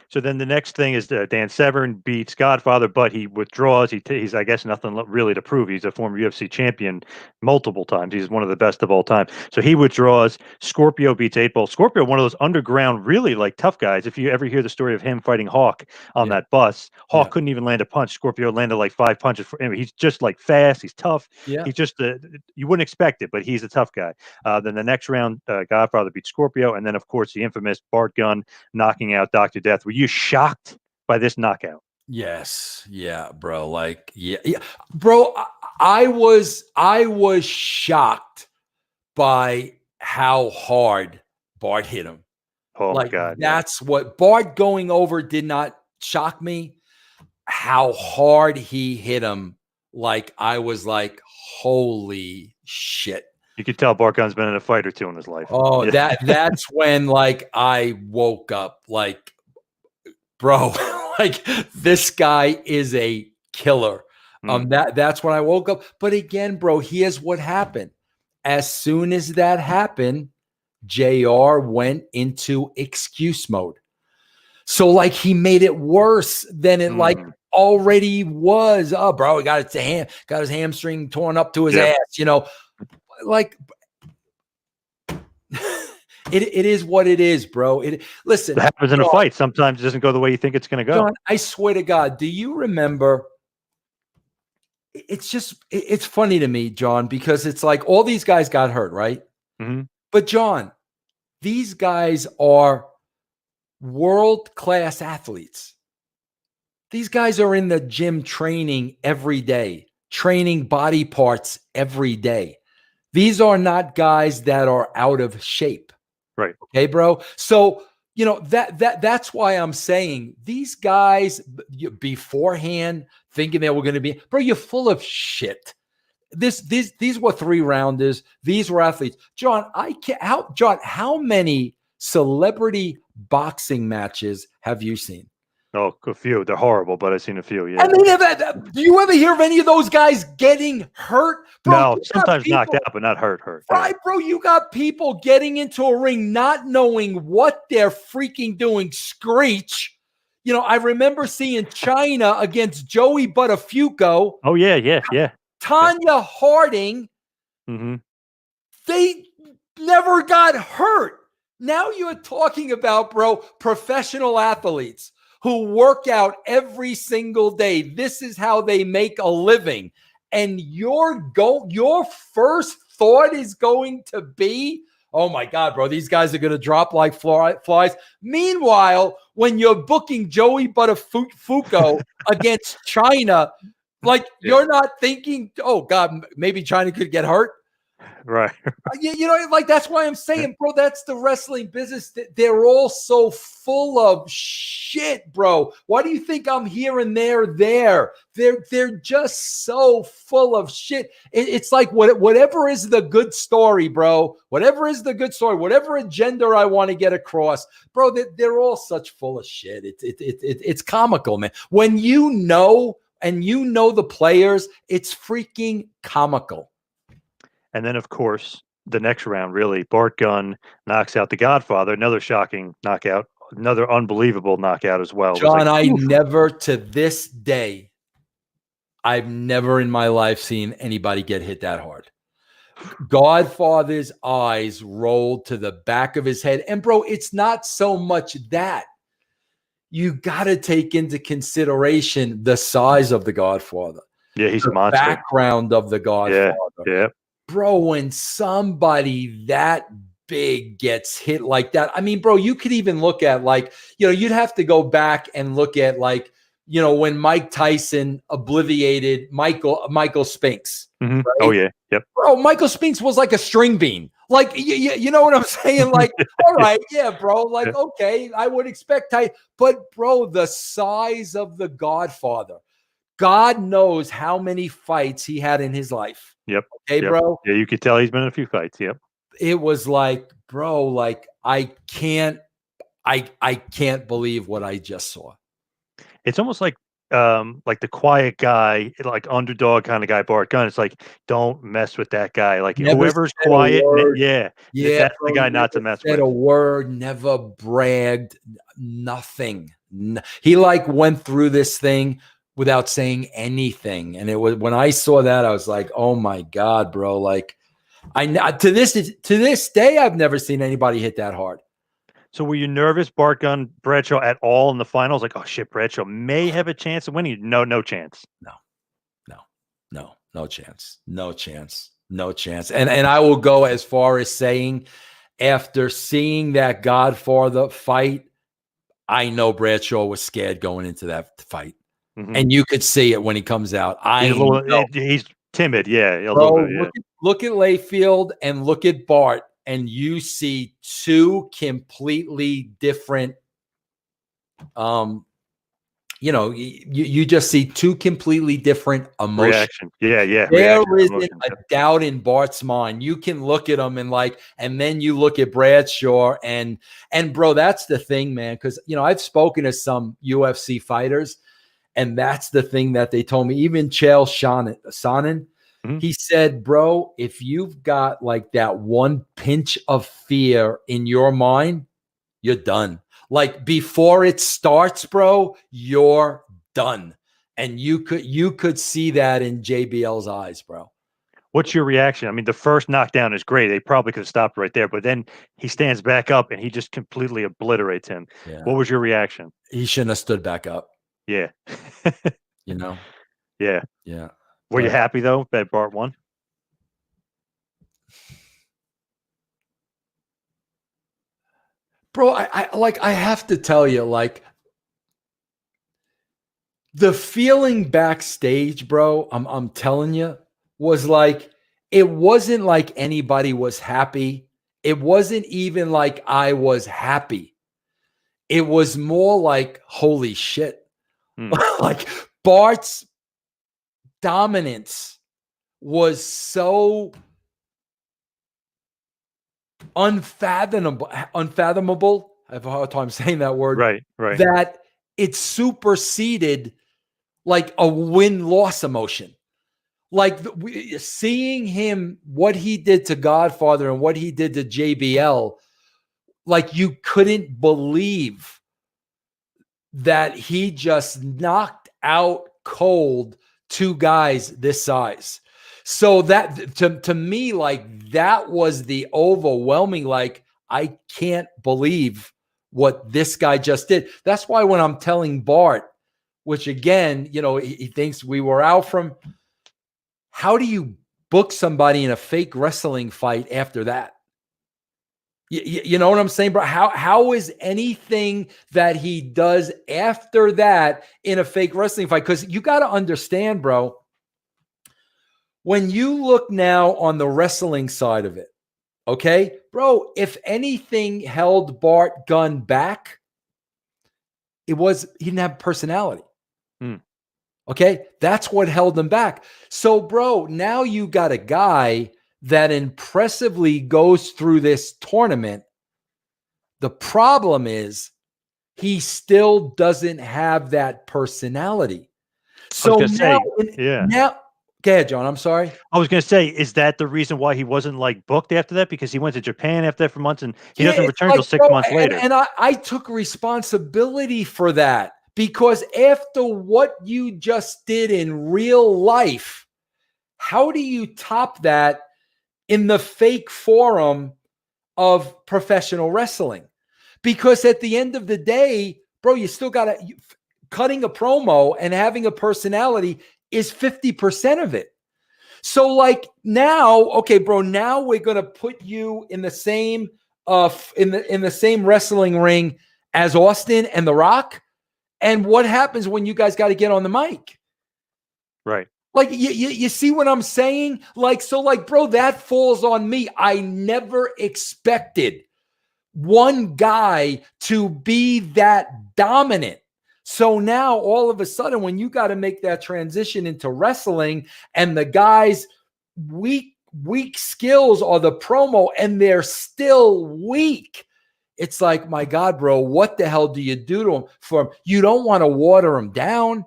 So then the next thing is Dan Severn beats Godfather, but he withdraws. He's, I guess, nothing really to prove. He's a former UFC champion multiple times. He's one of the best of all time. So he withdraws. Scorpio beats 8-Ball. Scorpio, one of those underground, really like tough guys. If you ever hear the story of him fighting Hawk on that bus, Hawk couldn't even land a punch. Scorpio landed like 5 punches for him. He's just like fast. He's tough. Yeah. He's just you wouldn't expect it, but he's a tough guy. Then the next round, Godfather beats Scorpio, and then of course the infamous Bart Gunn knocking out Dr. Death. Were you shocked by this knockout? Yes. Yeah, bro. Like, yeah. Bro, I was shocked by how hard Bart hit him. Oh my God. That's what Bart going over did not shock me. How hard he hit him. Like, I was like, holy shit. You could tell Bart Gunn's been in a fight or two in his life. Oh, that's when like I woke up like, bro, like this guy is a killer. That's when I woke up. But again, bro, here's what happened. As soon as that happened, JR went into excuse mode. So like he made it worse than it like already was. Oh, bro, he got his hamstring torn up to his ass, like it is what it is, bro. Listen, it happens in a fight. Sometimes it doesn't go the way you think it's going to go. John, I swear to God, do you remember? It's funny to me, John, because it's like all these guys got hurt, right? But John, these guys are world-class athletes. These guys are in the gym training every day, training body parts every day. These are not guys that are out of shape. Right. Okay, bro. So, that's why I'm saying these guys beforehand thinking they were going to be, bro, you're full of shit. These were 3-rounders. These were athletes. John, how many celebrity boxing matches have you seen? Oh, a few. They're horrible, but I've seen a few. Yeah. I mean, do you ever hear of any of those guys getting hurt? Bro, no, sometimes knocked out, but not hurt. Right, bro. You got people getting into a ring not knowing what they're freaking doing. Screech. I remember seeing China against Joey Buttafuoco. Oh, yeah. Tanya Harding. They never got hurt. Now you're talking about, bro, professional athletes who work out every single day. This is how they make a living. And your first thought is going to be, oh my God, bro, these guys are going to drop like flies. Meanwhile, when you're booking Joey Buttafuoco against China, like you're not thinking, oh God, maybe China could get hurt. Right. Like that's why I'm saying, bro, that's the wrestling business. They're all so full of shit, bro. Why do you think I'm here and there? They're just so full of shit. It's like whatever is the good story, bro. Whatever is the good story, whatever agenda I want to get across, bro. They're all such full of shit. It's comical, man. When and the players, it's freaking comical. And then, of course, the next round, really, Bart Gunn knocks out the Godfather. Another shocking knockout. Another unbelievable knockout as well. John, to this day, I've never in my life seen anybody get hit that hard. Godfather's eyes rolled to the back of his head. And, bro, it's not so much that. You got to take into consideration the size of the Godfather. Yeah, he's a monster. Background of the Godfather. Yeah. Bro, when somebody that big gets hit like that. I mean, bro, you could even look at like, you'd have to go back and look at like, when Mike Tyson obliviated Michael Spinks. Mm-hmm. Right? Oh yeah. Yep. Bro, Michael Spinks was like a string bean. Like, you know what I'm saying? Like, all right, yeah, bro. Like, okay, I would expect Tyson. But, bro, the size of the Godfather, God knows how many fights he had in his life. Yep. Okay, bro? Yeah, you could tell he's been in a few fights. Yep. It was like, bro, like, I can't believe what I just saw. It's almost like the quiet guy, like underdog kind of guy, Bart Gunn. It's like, don't mess with that guy. Like whoever's quiet, that's the guy not to mess with. A word, never bragged, nothing. He like went through this thing without saying anything. And it was, when I saw that, I was like, oh my God, bro. Like to this day, I've never seen anybody hit that hard. So were you nervous, Bart Gunn, Bradshaw at all in the finals? Like, oh shit, Bradshaw may have a chance of winning. No chance. No chance. No chance. And I will go as far as saying, after seeing that Godfather fight, I know Bradshaw was scared going into that fight. Mm-hmm. And you could see it when he comes out. He's timid, yeah. Bro, look at Layfield and look at Bart. And you see two completely different, you just see two completely different emotions. Reaction. Yeah. There isn't a doubt in Bart's mind. You can look at him and then you look at Bradshaw and bro, that's the thing, man. Because, I've spoken to some UFC fighters, and that's the thing that they told me. Even Chael Sonnen, he said, bro, if you've got like that one pinch of fear in your mind, you're done. Like before it starts, bro, you're done. And you could see that in JBL's eyes, bro. What's your reaction? I mean, the first knockdown is great. They probably could have stopped right there, but then he stands back up and he just completely obliterates him. Yeah. What was your reaction? He shouldn't have stood back up. Yeah. Yeah. Were you happy though that Bart won? Bro, I have to tell you, like, the feeling backstage, bro, I'm telling you, was like, it wasn't like anybody was happy. It wasn't even like I was happy. It was more like, holy shit. Like Bart's dominance was so unfathomable. I have a hard time saying that word. Right. That it superseded like a win-loss emotion. Like seeing him, what he did to Godfather and what he did to JBL, like you couldn't believe that he just knocked out cold two guys this size. So that to me, like that was the overwhelming, like, I can't believe what this guy just did. That's why when I'm telling Bart, which again, he thinks we were out from, how do you book somebody in a fake wrestling fight after that? You know what I'm saying, bro? How is anything that he does after that in a fake wrestling fight? Because you got to understand, bro, when you look now on the wrestling side of it, okay, bro, if anything held Bart Gunn back, he didn't have personality. Okay, that's what held him back. So, bro, now you got a guy that impressively goes through this tournament. The problem is he still doesn't have that personality. So now, go ahead, John. I'm sorry. I was going to say, is that the reason why he wasn't like booked after that? Because he went to Japan after that for months and he doesn't return until 6 months later. And I took responsibility for that, because after what you just did in real life, how do you top that in the fake forum of professional wrestling? Because at the end of the day, bro, you still got to, cutting a promo and having a personality is 50% of it. So like now, okay, bro, now we're going to put you in the same in the same wrestling ring as Austin and The Rock. And what happens when you guys got to get on the mic? Right. Like, you see what I'm saying? Like, so like, bro, that falls on me. I never expected one guy to be that dominant. So now all of a sudden, when you got to make that transition into wrestling and the guys weak skills are the promo and they're still weak. It's like, my God, bro, what the hell do you do to them? You don't want to water them down.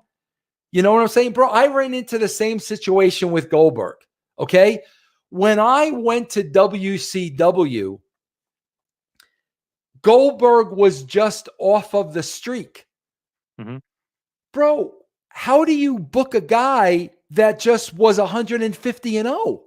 You know what I'm saying, bro? I ran into the same situation with Goldberg. Okay. When I went to WCW, Goldberg was just off of the streak. Mm-hmm. Bro, how do you book a guy that just was 150-0?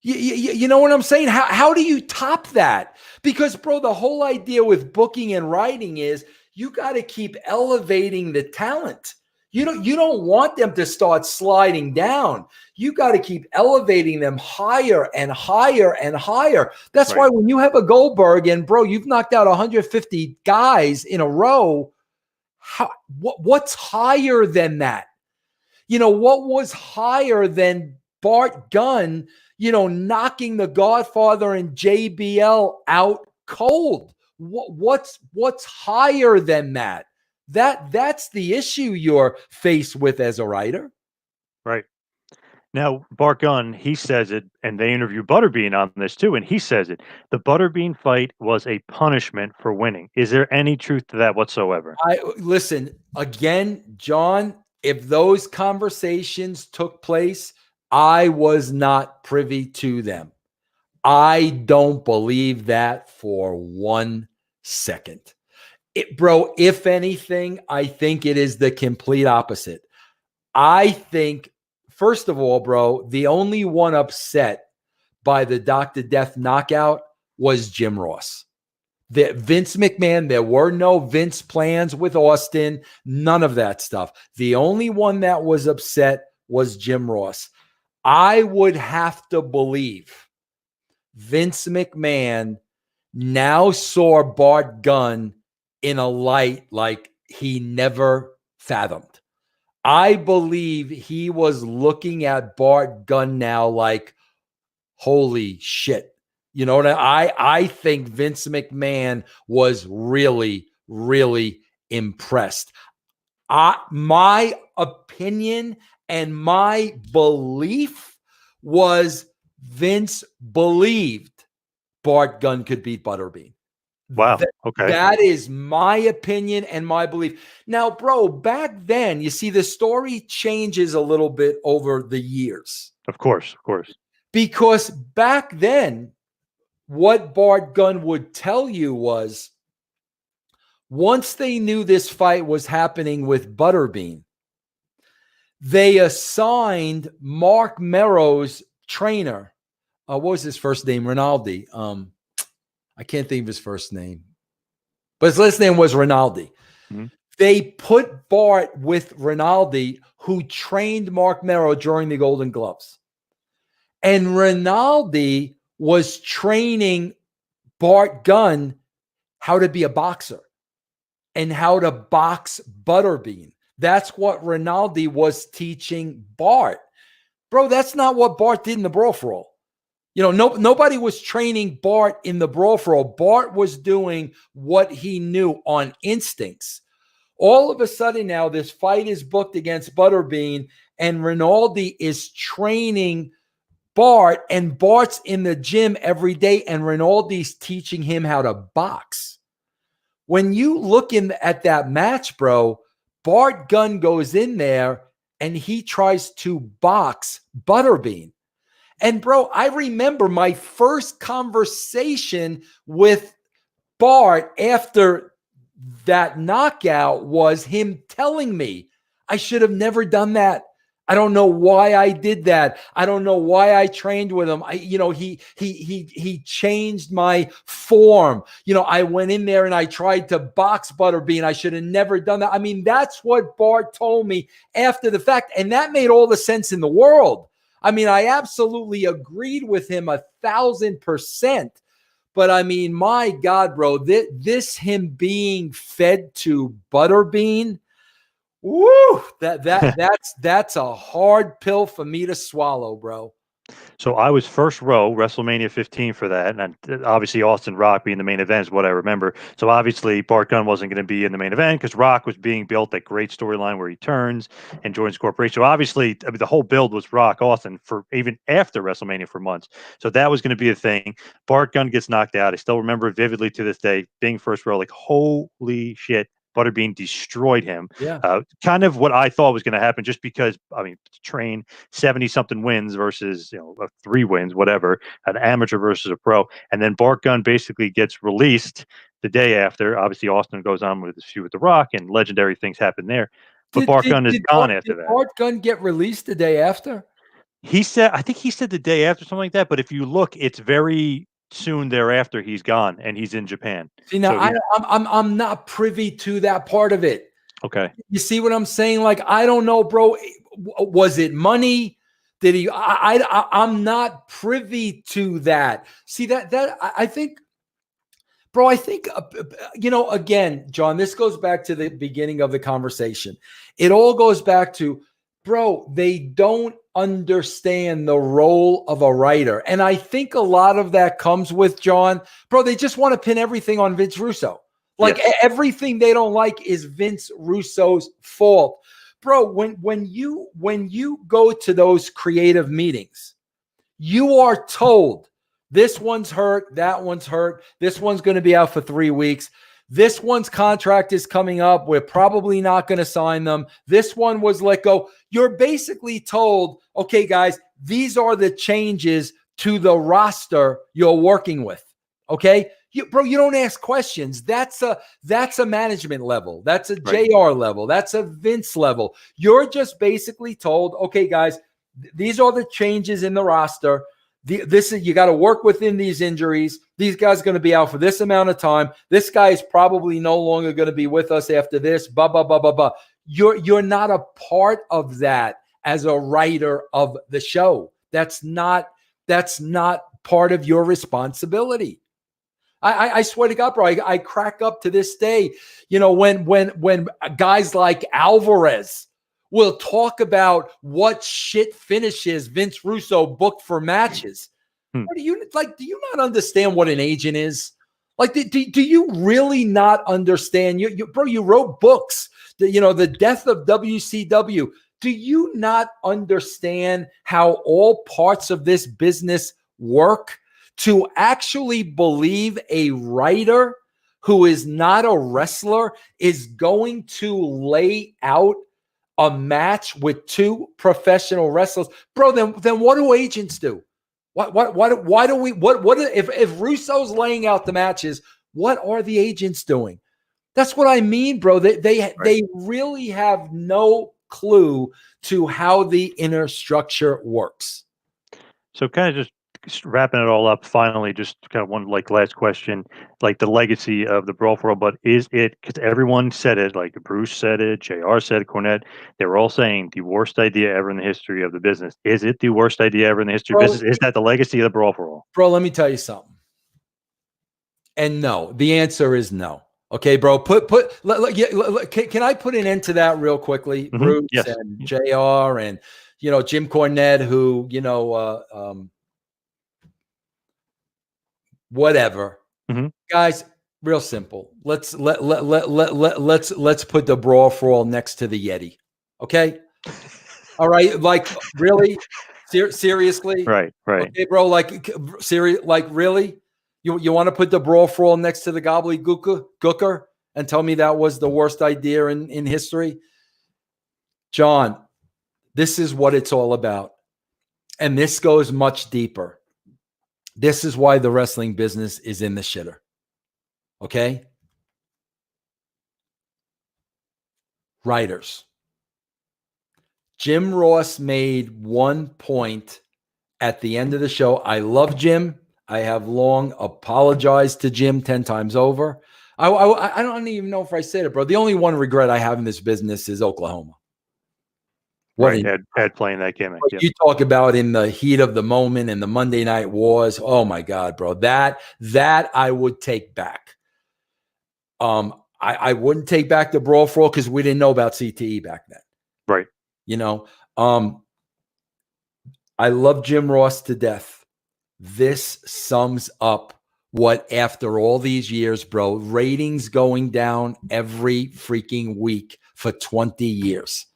You know what I'm saying? How do you top that? Because, bro, the whole idea with booking and writing is you got to keep elevating the talent. You don't want them to start sliding down. You got to keep elevating them higher and higher and higher. That's why when you have a Goldberg and, bro, you've knocked out 150 guys in a row, what's higher than that? What was higher than Bart Gunn, knocking the Godfather and JBL out cold? What's higher than that? That's the issue you're faced with as a writer. Right. Now, Bart Gunn, he says it, and they interview Butterbean on this too, and he says it. The Butterbean fight was a punishment for winning. Is there any truth to that whatsoever? Listen, again, John, if those conversations took place, I was not privy to them. I don't believe that for 1 second. Bro, if anything, I think it is the complete opposite. I think, first of all, bro, the only one upset by the Dr. Death knockout was Jim Ross. Vince McMahon, there were no Vince plans with Austin, none of that stuff. The only one that was upset was Jim Ross. I would have to believe Vince McMahon now saw Bart Gunn in a light like he never fathomed. I believe he was looking at Bart Gunn now like, holy shit. You know what I think Vince McMahon was really, really impressed. My opinion and my belief was Vince believed Bart Gunn could beat Butterbean. Wow. Okay. That is my opinion and my belief. Now, bro, back then, you see, the story changes a little bit over the years. Of course. Because back then, what Bart Gunn would tell you was, once they knew this fight was happening with Butterbean, they assigned Mark Merrow's trainer. What was his first name? Rinaldi. I can't think of his first name, but his last name was Rinaldi. Mm-hmm. They put Bart with Rinaldi, who trained Mark Merrow during the Golden Gloves. And Rinaldi was training Bart Gunn how to be a boxer and how to box Butterbean. That's what Rinaldi was teaching Bart. Bro, that's not what Bart did in the Brawl for All. Nobody was training Bart in the Brawl for All. Bart was doing what he knew on instincts. All of a sudden now, this fight is booked against Butterbean, and Rinaldi is training Bart, and Bart's in the gym every day, and Rinaldi's teaching him how to box. When you look at that match, bro, Bart Gunn goes in there, and he tries to box Butterbean. And, bro, I remember my first conversation with Bart after that knockout was him telling me I should have never done that. I don't know why I did that. I don't know why I trained with him. He changed my form. I went in there and I tried to box Butterbean. I should have never done that. I mean, that's what Bart told me after the fact. And that made all the sense in the world. I mean, I absolutely agreed with him 1,000%. But I mean, my God, bro, this him being fed to Butterbean, woo, that's a hard pill for me to swallow, bro. So I was first row WrestleMania 15 for that, and obviously Austin Rock being the main event is what I remember. So obviously Bart Gunn wasn't going to be in the main event because Rock was being built, that great storyline where he turns and joins Corporation. So obviously, I mean, the whole build was Rock Austin for even after WrestleMania for months. So that was going to be a thing. Bart Gunn gets knocked out. I still remember it vividly to this day, being first row, like, holy shit. Butterbean destroyed him. Yeah. Kind of what I thought was going to happen, just because, I mean, train 70-something wins versus, 3 wins, whatever, an amateur versus a pro. And then Bart Gunn basically gets released the day after. Obviously, Austin goes on with his feud with The Rock, and legendary things happen there. But Bart Gunn is gone after that. Did Bart Gunn get released the day after? I think he said the day after, something like that. But if you look, it's very soon thereafter he's gone, and he's in Japan. See, now I'm not privy to that part of it. Okay. You see what I'm saying? Like, I don't know, bro. Was it money? Did he? I'm not privy to that. See, that I think, bro, I think, again, John, this goes back to the beginning of the conversation. It all goes back to, bro, they don't understand the role of a writer. And I think a lot of that comes with, John, bro, they just want to pin everything on Vince Russo. Like, yes, everything they don't like is Vince Russo's fault. Bro, when you go to those creative meetings, you are told this one's hurt, that one's hurt, this one's going to be out for 3 weeks. This one's contract is coming up. We're probably not going to sign them. This one was let go. You're basically told, okay, guys, these are the changes to the roster you're working with. Okay? Bro, you don't ask questions. That's a management level. That's a JR level. That's a Vince level. You're just basically told, okay, guys, these are the changes in the roster. You got to work within these injuries. These guys are going to be out for this amount of time. This guy is probably no longer going to be with us after this. Blah, blah, blah, blah, blah. You're not a part of that as a writer of the show. That's not part of your responsibility. I swear to God, bro, I crack up to this day. When guys like Alvarez will talk about what shit finishes Vince Russo booked for matches. Do you not understand what an agent is? Like, do you really not understand? Bro, you wrote books, the death of WCW. Do you not understand how all parts of this business work? To actually believe a writer who is not a wrestler is going to lay out a match with 2 professional wrestlers, bro, then what do agents do? Why do we if Russo's laying out the matches, what are the agents doing? That's what I mean, bro. They really have no clue to how the inner structure works. So kind of just wrapping it all up, finally, just kind of one last question, like the legacy of the Brawl for All. But is it, because everyone said it, like Bruce said it, JR said it, Cornette, they were all saying the worst idea ever in the history of the business. Is it the worst idea ever in the history of business? Is that the legacy of the Brawl for All? Bro, let me tell you something. And no, the answer is no. Okay, bro. Can I put an end to that real quickly? Mm-hmm. Bruce and JR and Jim Cornette, who whatever. Mm-hmm. Guys, real simple. Let's put the Brawl for All next to the Yeti. Okay? All right, like, really? Seriously? Right. Okay, bro, really? You want to put the Brawl for All next to the gobbledygooker and tell me that was the worst idea in history? John, this is what it's all about. And this goes much deeper. This is why the wrestling business is in the shitter. Okay? Writers. Jim Ross made one point at the end of the show. I love Jim. I have long apologized to Jim 10 times over. I don't even know if I said it, bro. The only one regret I have in this business is Oklahoma. Right, had playing that gimmick. Yep. You talk about in the heat of the moment and the Monday Night Wars. Oh my God, bro. That I would take back. I wouldn't take back the Brawl for All because we didn't know about CTE back then. Right. You know, I love Jim Ross to death. This sums up what, after all these years, bro, ratings going down every freaking week for 20 years.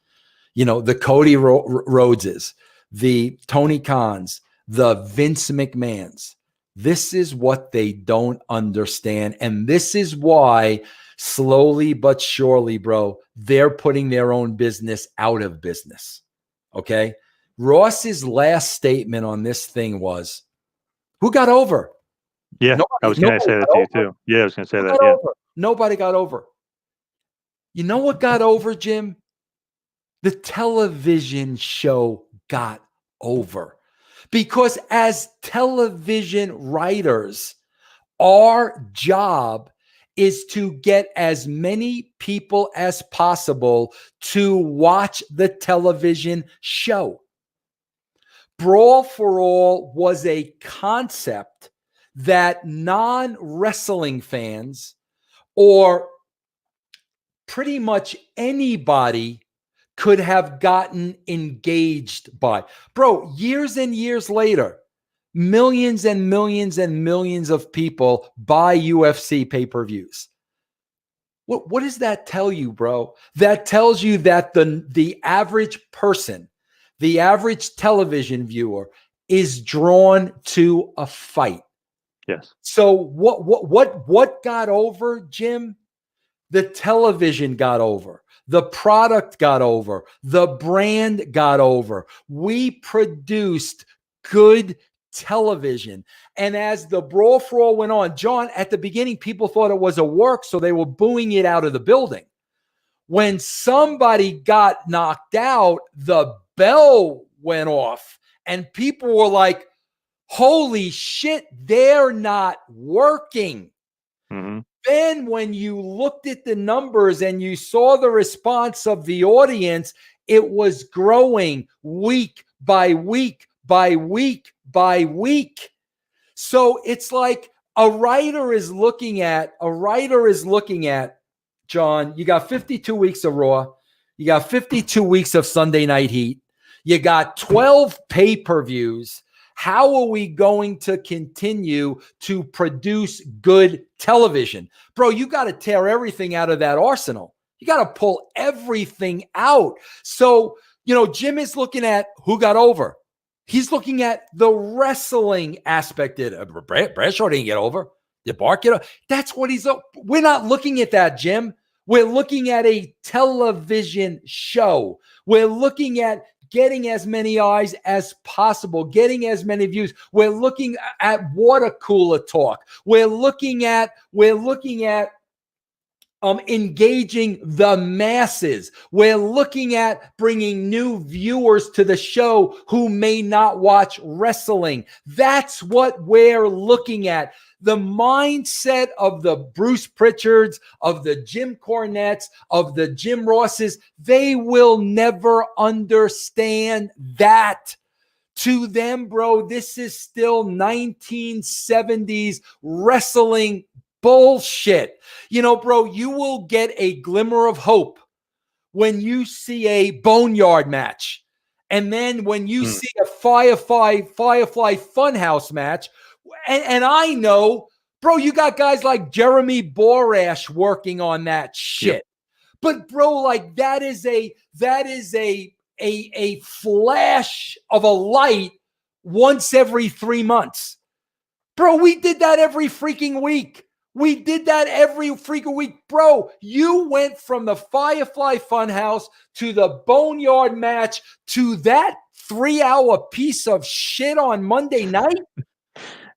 You know, the Cody Rhodeses, the Tony Khans, the Vince McMahons. This is what they don't understand. And this is why slowly but surely, bro, they're putting their own business out of business. Okay. Ross's last statement on this thing was, who got over? Yeah, I was going to say that to you too. Yeah, I was going to say that. Yeah. Nobody got over. You know what got over, Jim? The television show got over. Because as television writers, our job is to get as many people as possible to watch the television show. Brawl for All was a concept that non-wrestling fans or pretty much anybody could have gotten engaged by. Bro, years and years later, millions and millions and millions of people buy UFC pay-per-views. What does that tell you, bro? That tells you that the average person, the average television viewer, is drawn to a fight. Yes. So what got over, Jim? The television got over. The product got over. The brand got over. We produced good television. And as the Brawl for All went on, John, at the beginning, people thought it was a work, so they were booing it out of the building. When somebody got knocked out, the bell went off, and people were like, holy shit, they're not working. Mm-hmm. Then when you looked at the numbers and you saw the response of the audience, it was growing week by week by week by week. So it's like a writer is looking at, John, you got 52 weeks of Raw. You got 52 weeks of Sunday Night Heat. You got 12 pay-per-views. How are we going to continue to produce good television? Bro, you got to tear everything out of that arsenal. You got to pull everything out. So, Jim is looking at who got over. He's looking at the wrestling aspect of it. Bradshaw didn't get over. Did Bart get over? That's what we're not looking at that, Jim. We're looking at a television show. We're looking at getting as many eyes as possible, getting as many views. We're looking at water cooler talk. We're looking at engaging the masses. We're looking at bringing new viewers to the show who may not watch wrestling. That's what we're looking at. The mindset of the Bruce Pritchards, of the Jim Cornettes, of the Jim Rosses, they will never understand that. To them, bro, this is still 1970s wrestling bullshit. Bro, you will get a glimmer of hope when you see a Boneyard match. And then when you see a Firefly Funhouse match, and I know, bro, you got guys like Jeremy Borash working on that shit. Yep. But bro, like that is a flash of a light once every 3 months. Bro, we did that every freaking week. We did that every freaking week. Bro, you went from the Firefly Funhouse to the Boneyard match to that 3-hour piece of shit on Monday night.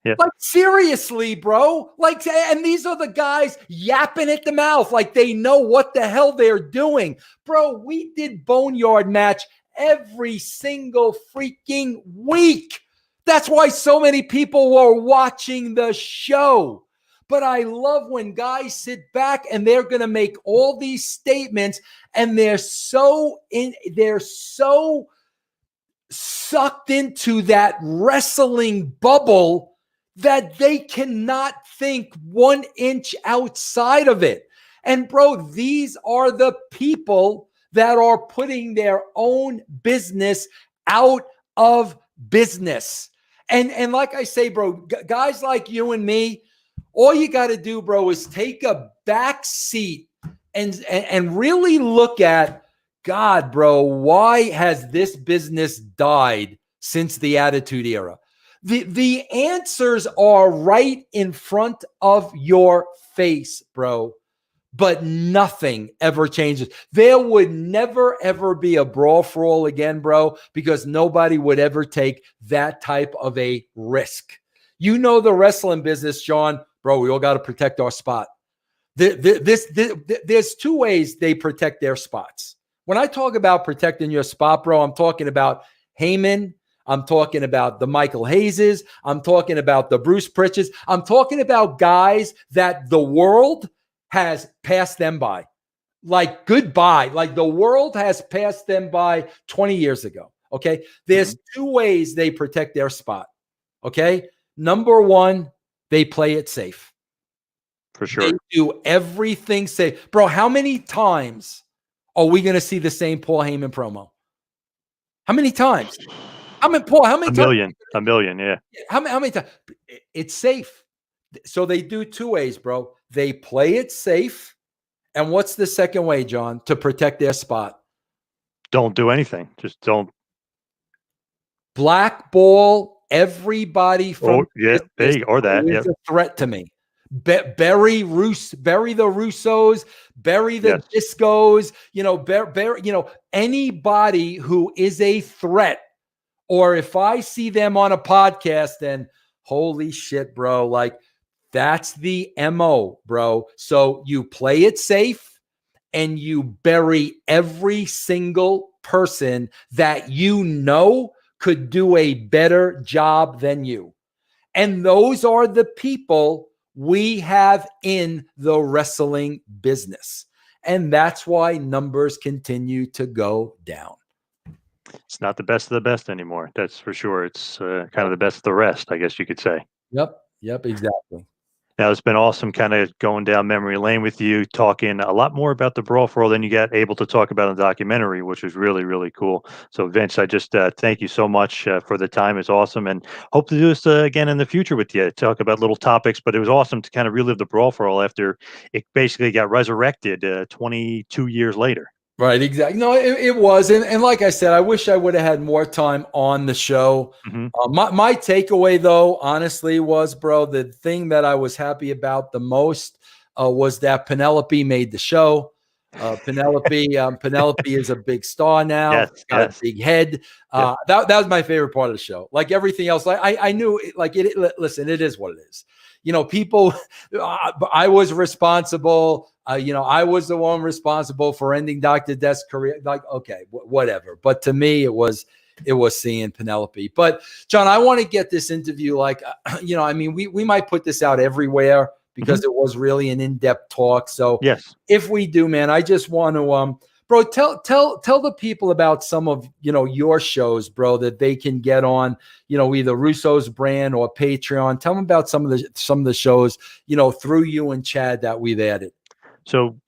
Yeah. Like, seriously, bro. Like, and these are the guys yapping at the mouth like they know what the hell they're doing. Bro, we did Boneyard match every single freaking week. That's why so many people were watching the show. But I love when guys sit back and they're going to make all these statements and they're so sucked into that wrestling bubble that they cannot think 1 inch outside of it. And bro, these are the people that are putting their own business out of business. And like I say, bro, guys like you and me, all you got to do, bro, is take a back seat and really look at, God, bro, why has this business died since the Attitude Era? The answers are right in front of your face, bro. But nothing ever changes. There would never, ever be a Brawl for All again, bro, because nobody would ever take that type of a risk. You know the wrestling business, Sean, bro, we all got to protect our spot. There's 2 ways they protect their spots. When I talk about protecting your spot, bro, I'm talking about Heyman. I'm talking about the Michael Hayeses. I'm talking about the Bruce Pritchards. I'm talking about guys that the world has passed them by. Like goodbye. Like the world has passed them by 20 years ago. Okay. There's 2 ways they protect their spot. Okay. Number 1, they play it safe. For sure. They do everything safe. Bro, how many times are we going to see the same Paul Heyman promo? How many times? Paul, how many times? A million, yeah. How many times? It's safe. So they do 2 ways, bro. They play it safe. And what's the second way, John, to protect their spot? Don't do anything. Just don't. Blackball everybody from or that. It's a threat to me. Bury the Russos, bury the Discos, anybody who is a threat. Or if I see them on a podcast, then holy shit, bro, like that's the MO, bro. So you play it safe and you bury every single person that you know could do a better job than you. And those are the people we have in the wrestling business. And that's why numbers continue to go down. It's not the best of the best anymore. That's for sure. It's kind of the best of the rest, I guess you could say. Yep, exactly. Now, it's been awesome kind of going down memory lane with you, talking a lot more about the Brawl for All than you got able to talk about in the documentary, which was really, really cool. So, Vince, I just thank you so much for the time. It's awesome. And hope to do this again in the future with you, talk about little topics. But it was awesome to kind of relive the Brawl for All after it basically got resurrected 22 years later. Right, exactly. No, it was. And like I said, I wish I would have had more time on the show. My takeaway, though, honestly, was, bro, the thing that I was happy about the most was that Penelope made the show. Penelope is a big star now. Yes, got a big head. That was my favorite part of the show. Like everything else, I knew, listen, it is what it is. People, I was responsible. I was the one responsible for ending Dr. Death's career. Like, okay, whatever. But to me, it was seeing Penelope. But John, I want to get this interview. Like, we might put this out everywhere because it was really an in-depth talk. So yes, if we do, man, I just want to, bro, tell the people about some of, your shows, bro, that they can get on, either Russo's brand or Patreon. Tell them about some of the shows, through you and Chad that we've added. So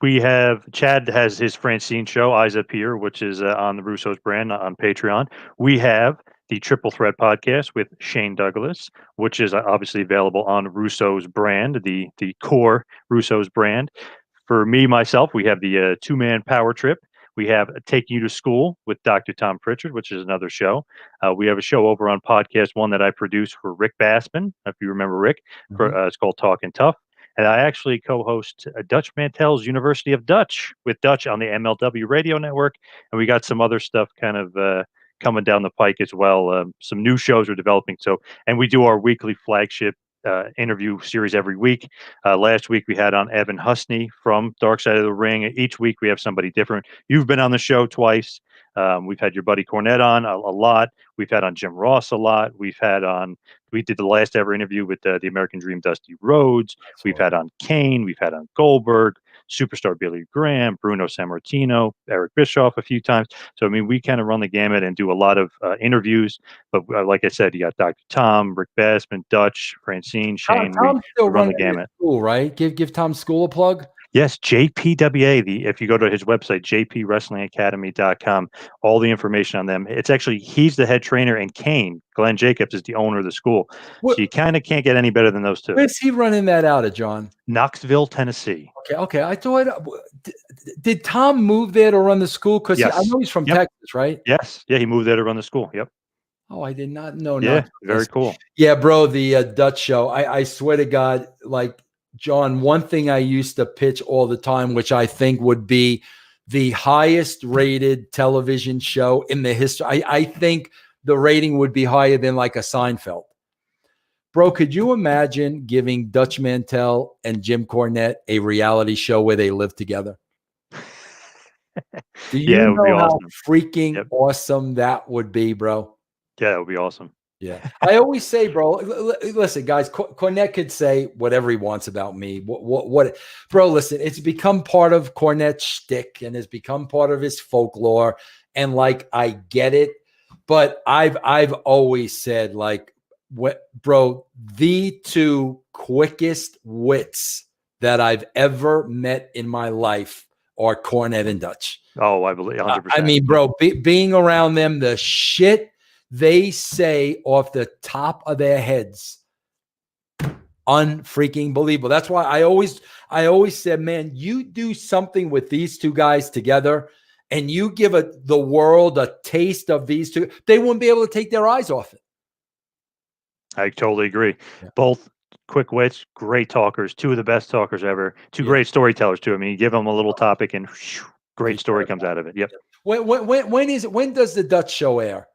Chad has his Francine show, Eyes Up Here, which is on the Russo's brand on Patreon. We have the Triple Threat podcast with Shane Douglas, which is obviously available on Russo's brand, the core Russo's brand. For me, myself, we have the 2-man power trip. We have Taking You to School with Dr. Tom Pritchard, which is another show. We have a show over on Podcast One that I produce for Rick Bassman, if you remember Rick. It's called Talking Tough. And I actually co-host Dutch Mantel's University of Dutch with Dutch on the MLW radio network. And we got some other stuff kind of coming down the pike as well. Some new shows are developing. And we do our weekly flagship interview series every week. Last week we had on Evan Husney from Dark Side of the Ring. Each week we have somebody different. You've been on the show twice. We've had your buddy Cornette on a lot. We've had on Jim Ross a lot. We did the last ever interview with the American Dream Dusty Rhodes. We've had on Kane. We've had on Goldberg, superstar Billy Graham, Bruno Sammartino, Eric Bischoff a few times. So, I mean, we kind of run the gamut and do a lot of interviews. But like I said, you got Dr. Tom, Rick Bassman, Dutch, Francine, Shane. Tom's still we run the running gamut. School, right? Give Tom's school a plug. Yes, JPWA. If you go to his website, jpwrestlingacademy.com, all the information on them. It's actually, he's the head trainer, and Kane, Glenn Jacobs, is the owner of the school. So you kind of can't get any better than those two. Where's he running that out of, John? Knoxville, Tennessee. Okay. I thought, did Tom move there to run the school? Because yes. I know he's from Texas, right? Yes. Yeah, he moved there to run the school. Yep. Oh, I did not know. Yeah, very cool. Yeah, bro, the Dutch show. I swear to God, like, John, one thing I used to pitch all the time, which I think would be the highest rated television show in the history. I think the rating would be higher than like a Seinfeld. Bro, could you imagine giving Dutch Mantell and Jim Cornette a reality show where they live together? Do you know how freaking awesome that would be, bro? Yeah, it would be awesome. Yeah. I always say, bro, listen, guys, Cornette could say whatever he wants about me. What, bro, listen, it's become part of Cornette's shtick and it's become part of his folklore. And like, I get it, but I've always said, like, bro, the two quickest wits that I've ever met in my life are Cornette and Dutch. Oh, I believe 100%. I mean, bro, being around them, the shit they say off the top of their heads, unfreaking believable. That's why I always said, man, you do something with these two guys together and you give the world a taste of these two, they wouldn't be able to take their eyes off it. I totally agree. Yeah. Both quick wits, great talkers, two of the best talkers ever, two great storytellers too. I mean, you give them a little topic and great story comes out of it. Yep. When does the Dutch show air?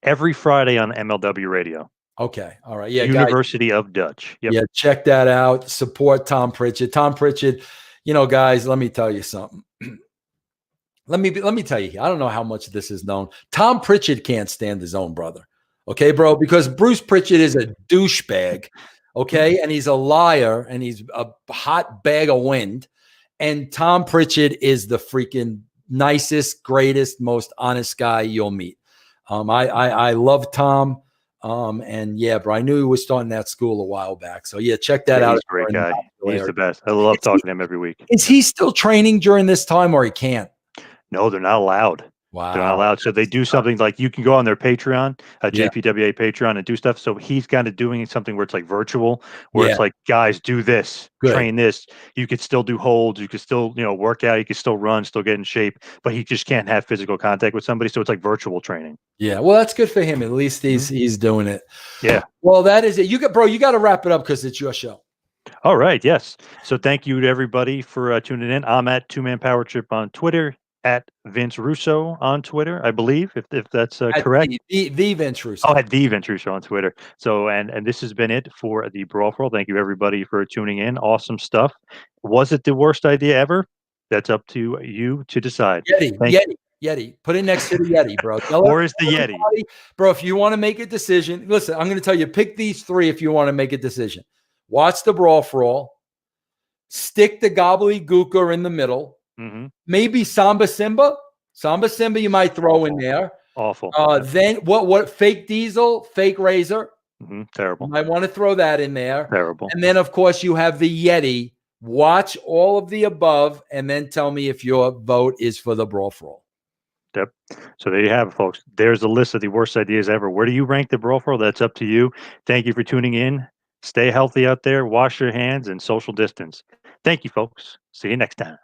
Every Friday on MLW Radio. Okay. All right. Yeah. University of Dutch. Yep. Yeah. Check that out. Support Tom Pritchard. Tom Pritchard, you know, guys, let me tell you something. Let me tell you, I don't know how much this is known. Tom Pritchard can't stand his own brother. Okay, bro, because Bruce Pritchard is a douchebag. Okay. And he's a liar and he's a hot bag of wind. And Tom Pritchard is the freaking nicest, greatest, most honest guy you'll meet. I love Tom. And yeah, bro, I knew he was starting that school a while back. So yeah, check that out. He's a great guy. He's the best. I love talking to him every week. Is he still training during this time or he can't? No, they're not allowed. Wow. They're not allowed. So they do something like you can go on their Patreon, JPWA Patreon, and do stuff. So he's kind of doing something where it's like virtual, where it's like, guys, do this, train this. You could still do holds. You could still, work out. You could still run, still get in shape, but he just can't have physical contact with somebody. So it's like virtual training. Yeah. Well, that's good for him. At least he's doing it. Yeah. Well, that is it. You got to wrap it up because it's your show. All right. Yes. So thank you to everybody for tuning in. I'm at 2-Man Power Trip on Twitter. At Vince Russo on Twitter, I believe, if that's correct. The Vince Russo. Oh, at the Vince Russo on Twitter. So, and this has been it for the Brawl for All. Thank you, everybody, for tuning in. Awesome stuff. Was it the worst idea ever? That's up to you to decide. Yeti. Put it next to the Yeti, bro. Or is the Yeti? Bro, if you want to make a decision, listen, I'm going to tell you, pick these three if you want to make a decision. Watch the Brawl for All. Stick the gobbledygooker in the middle. Mm-hmm. Maybe Samba Simba you might throw in there. Awful. Then what fake Diesel, fake Razor. Mm-hmm. Terrible. I want to throw that in there. Terrible. And then of course you have the Yeti. Watch all of the above and then tell me if your vote is for the Brawl for All. Yep. So there you have it, folks. There's a list of the worst ideas ever. Where do you rank the Brawl for All? That's up to you. Thank you for tuning in. Stay healthy out there. Wash your hands and social distance. Thank you, folks. See you next time.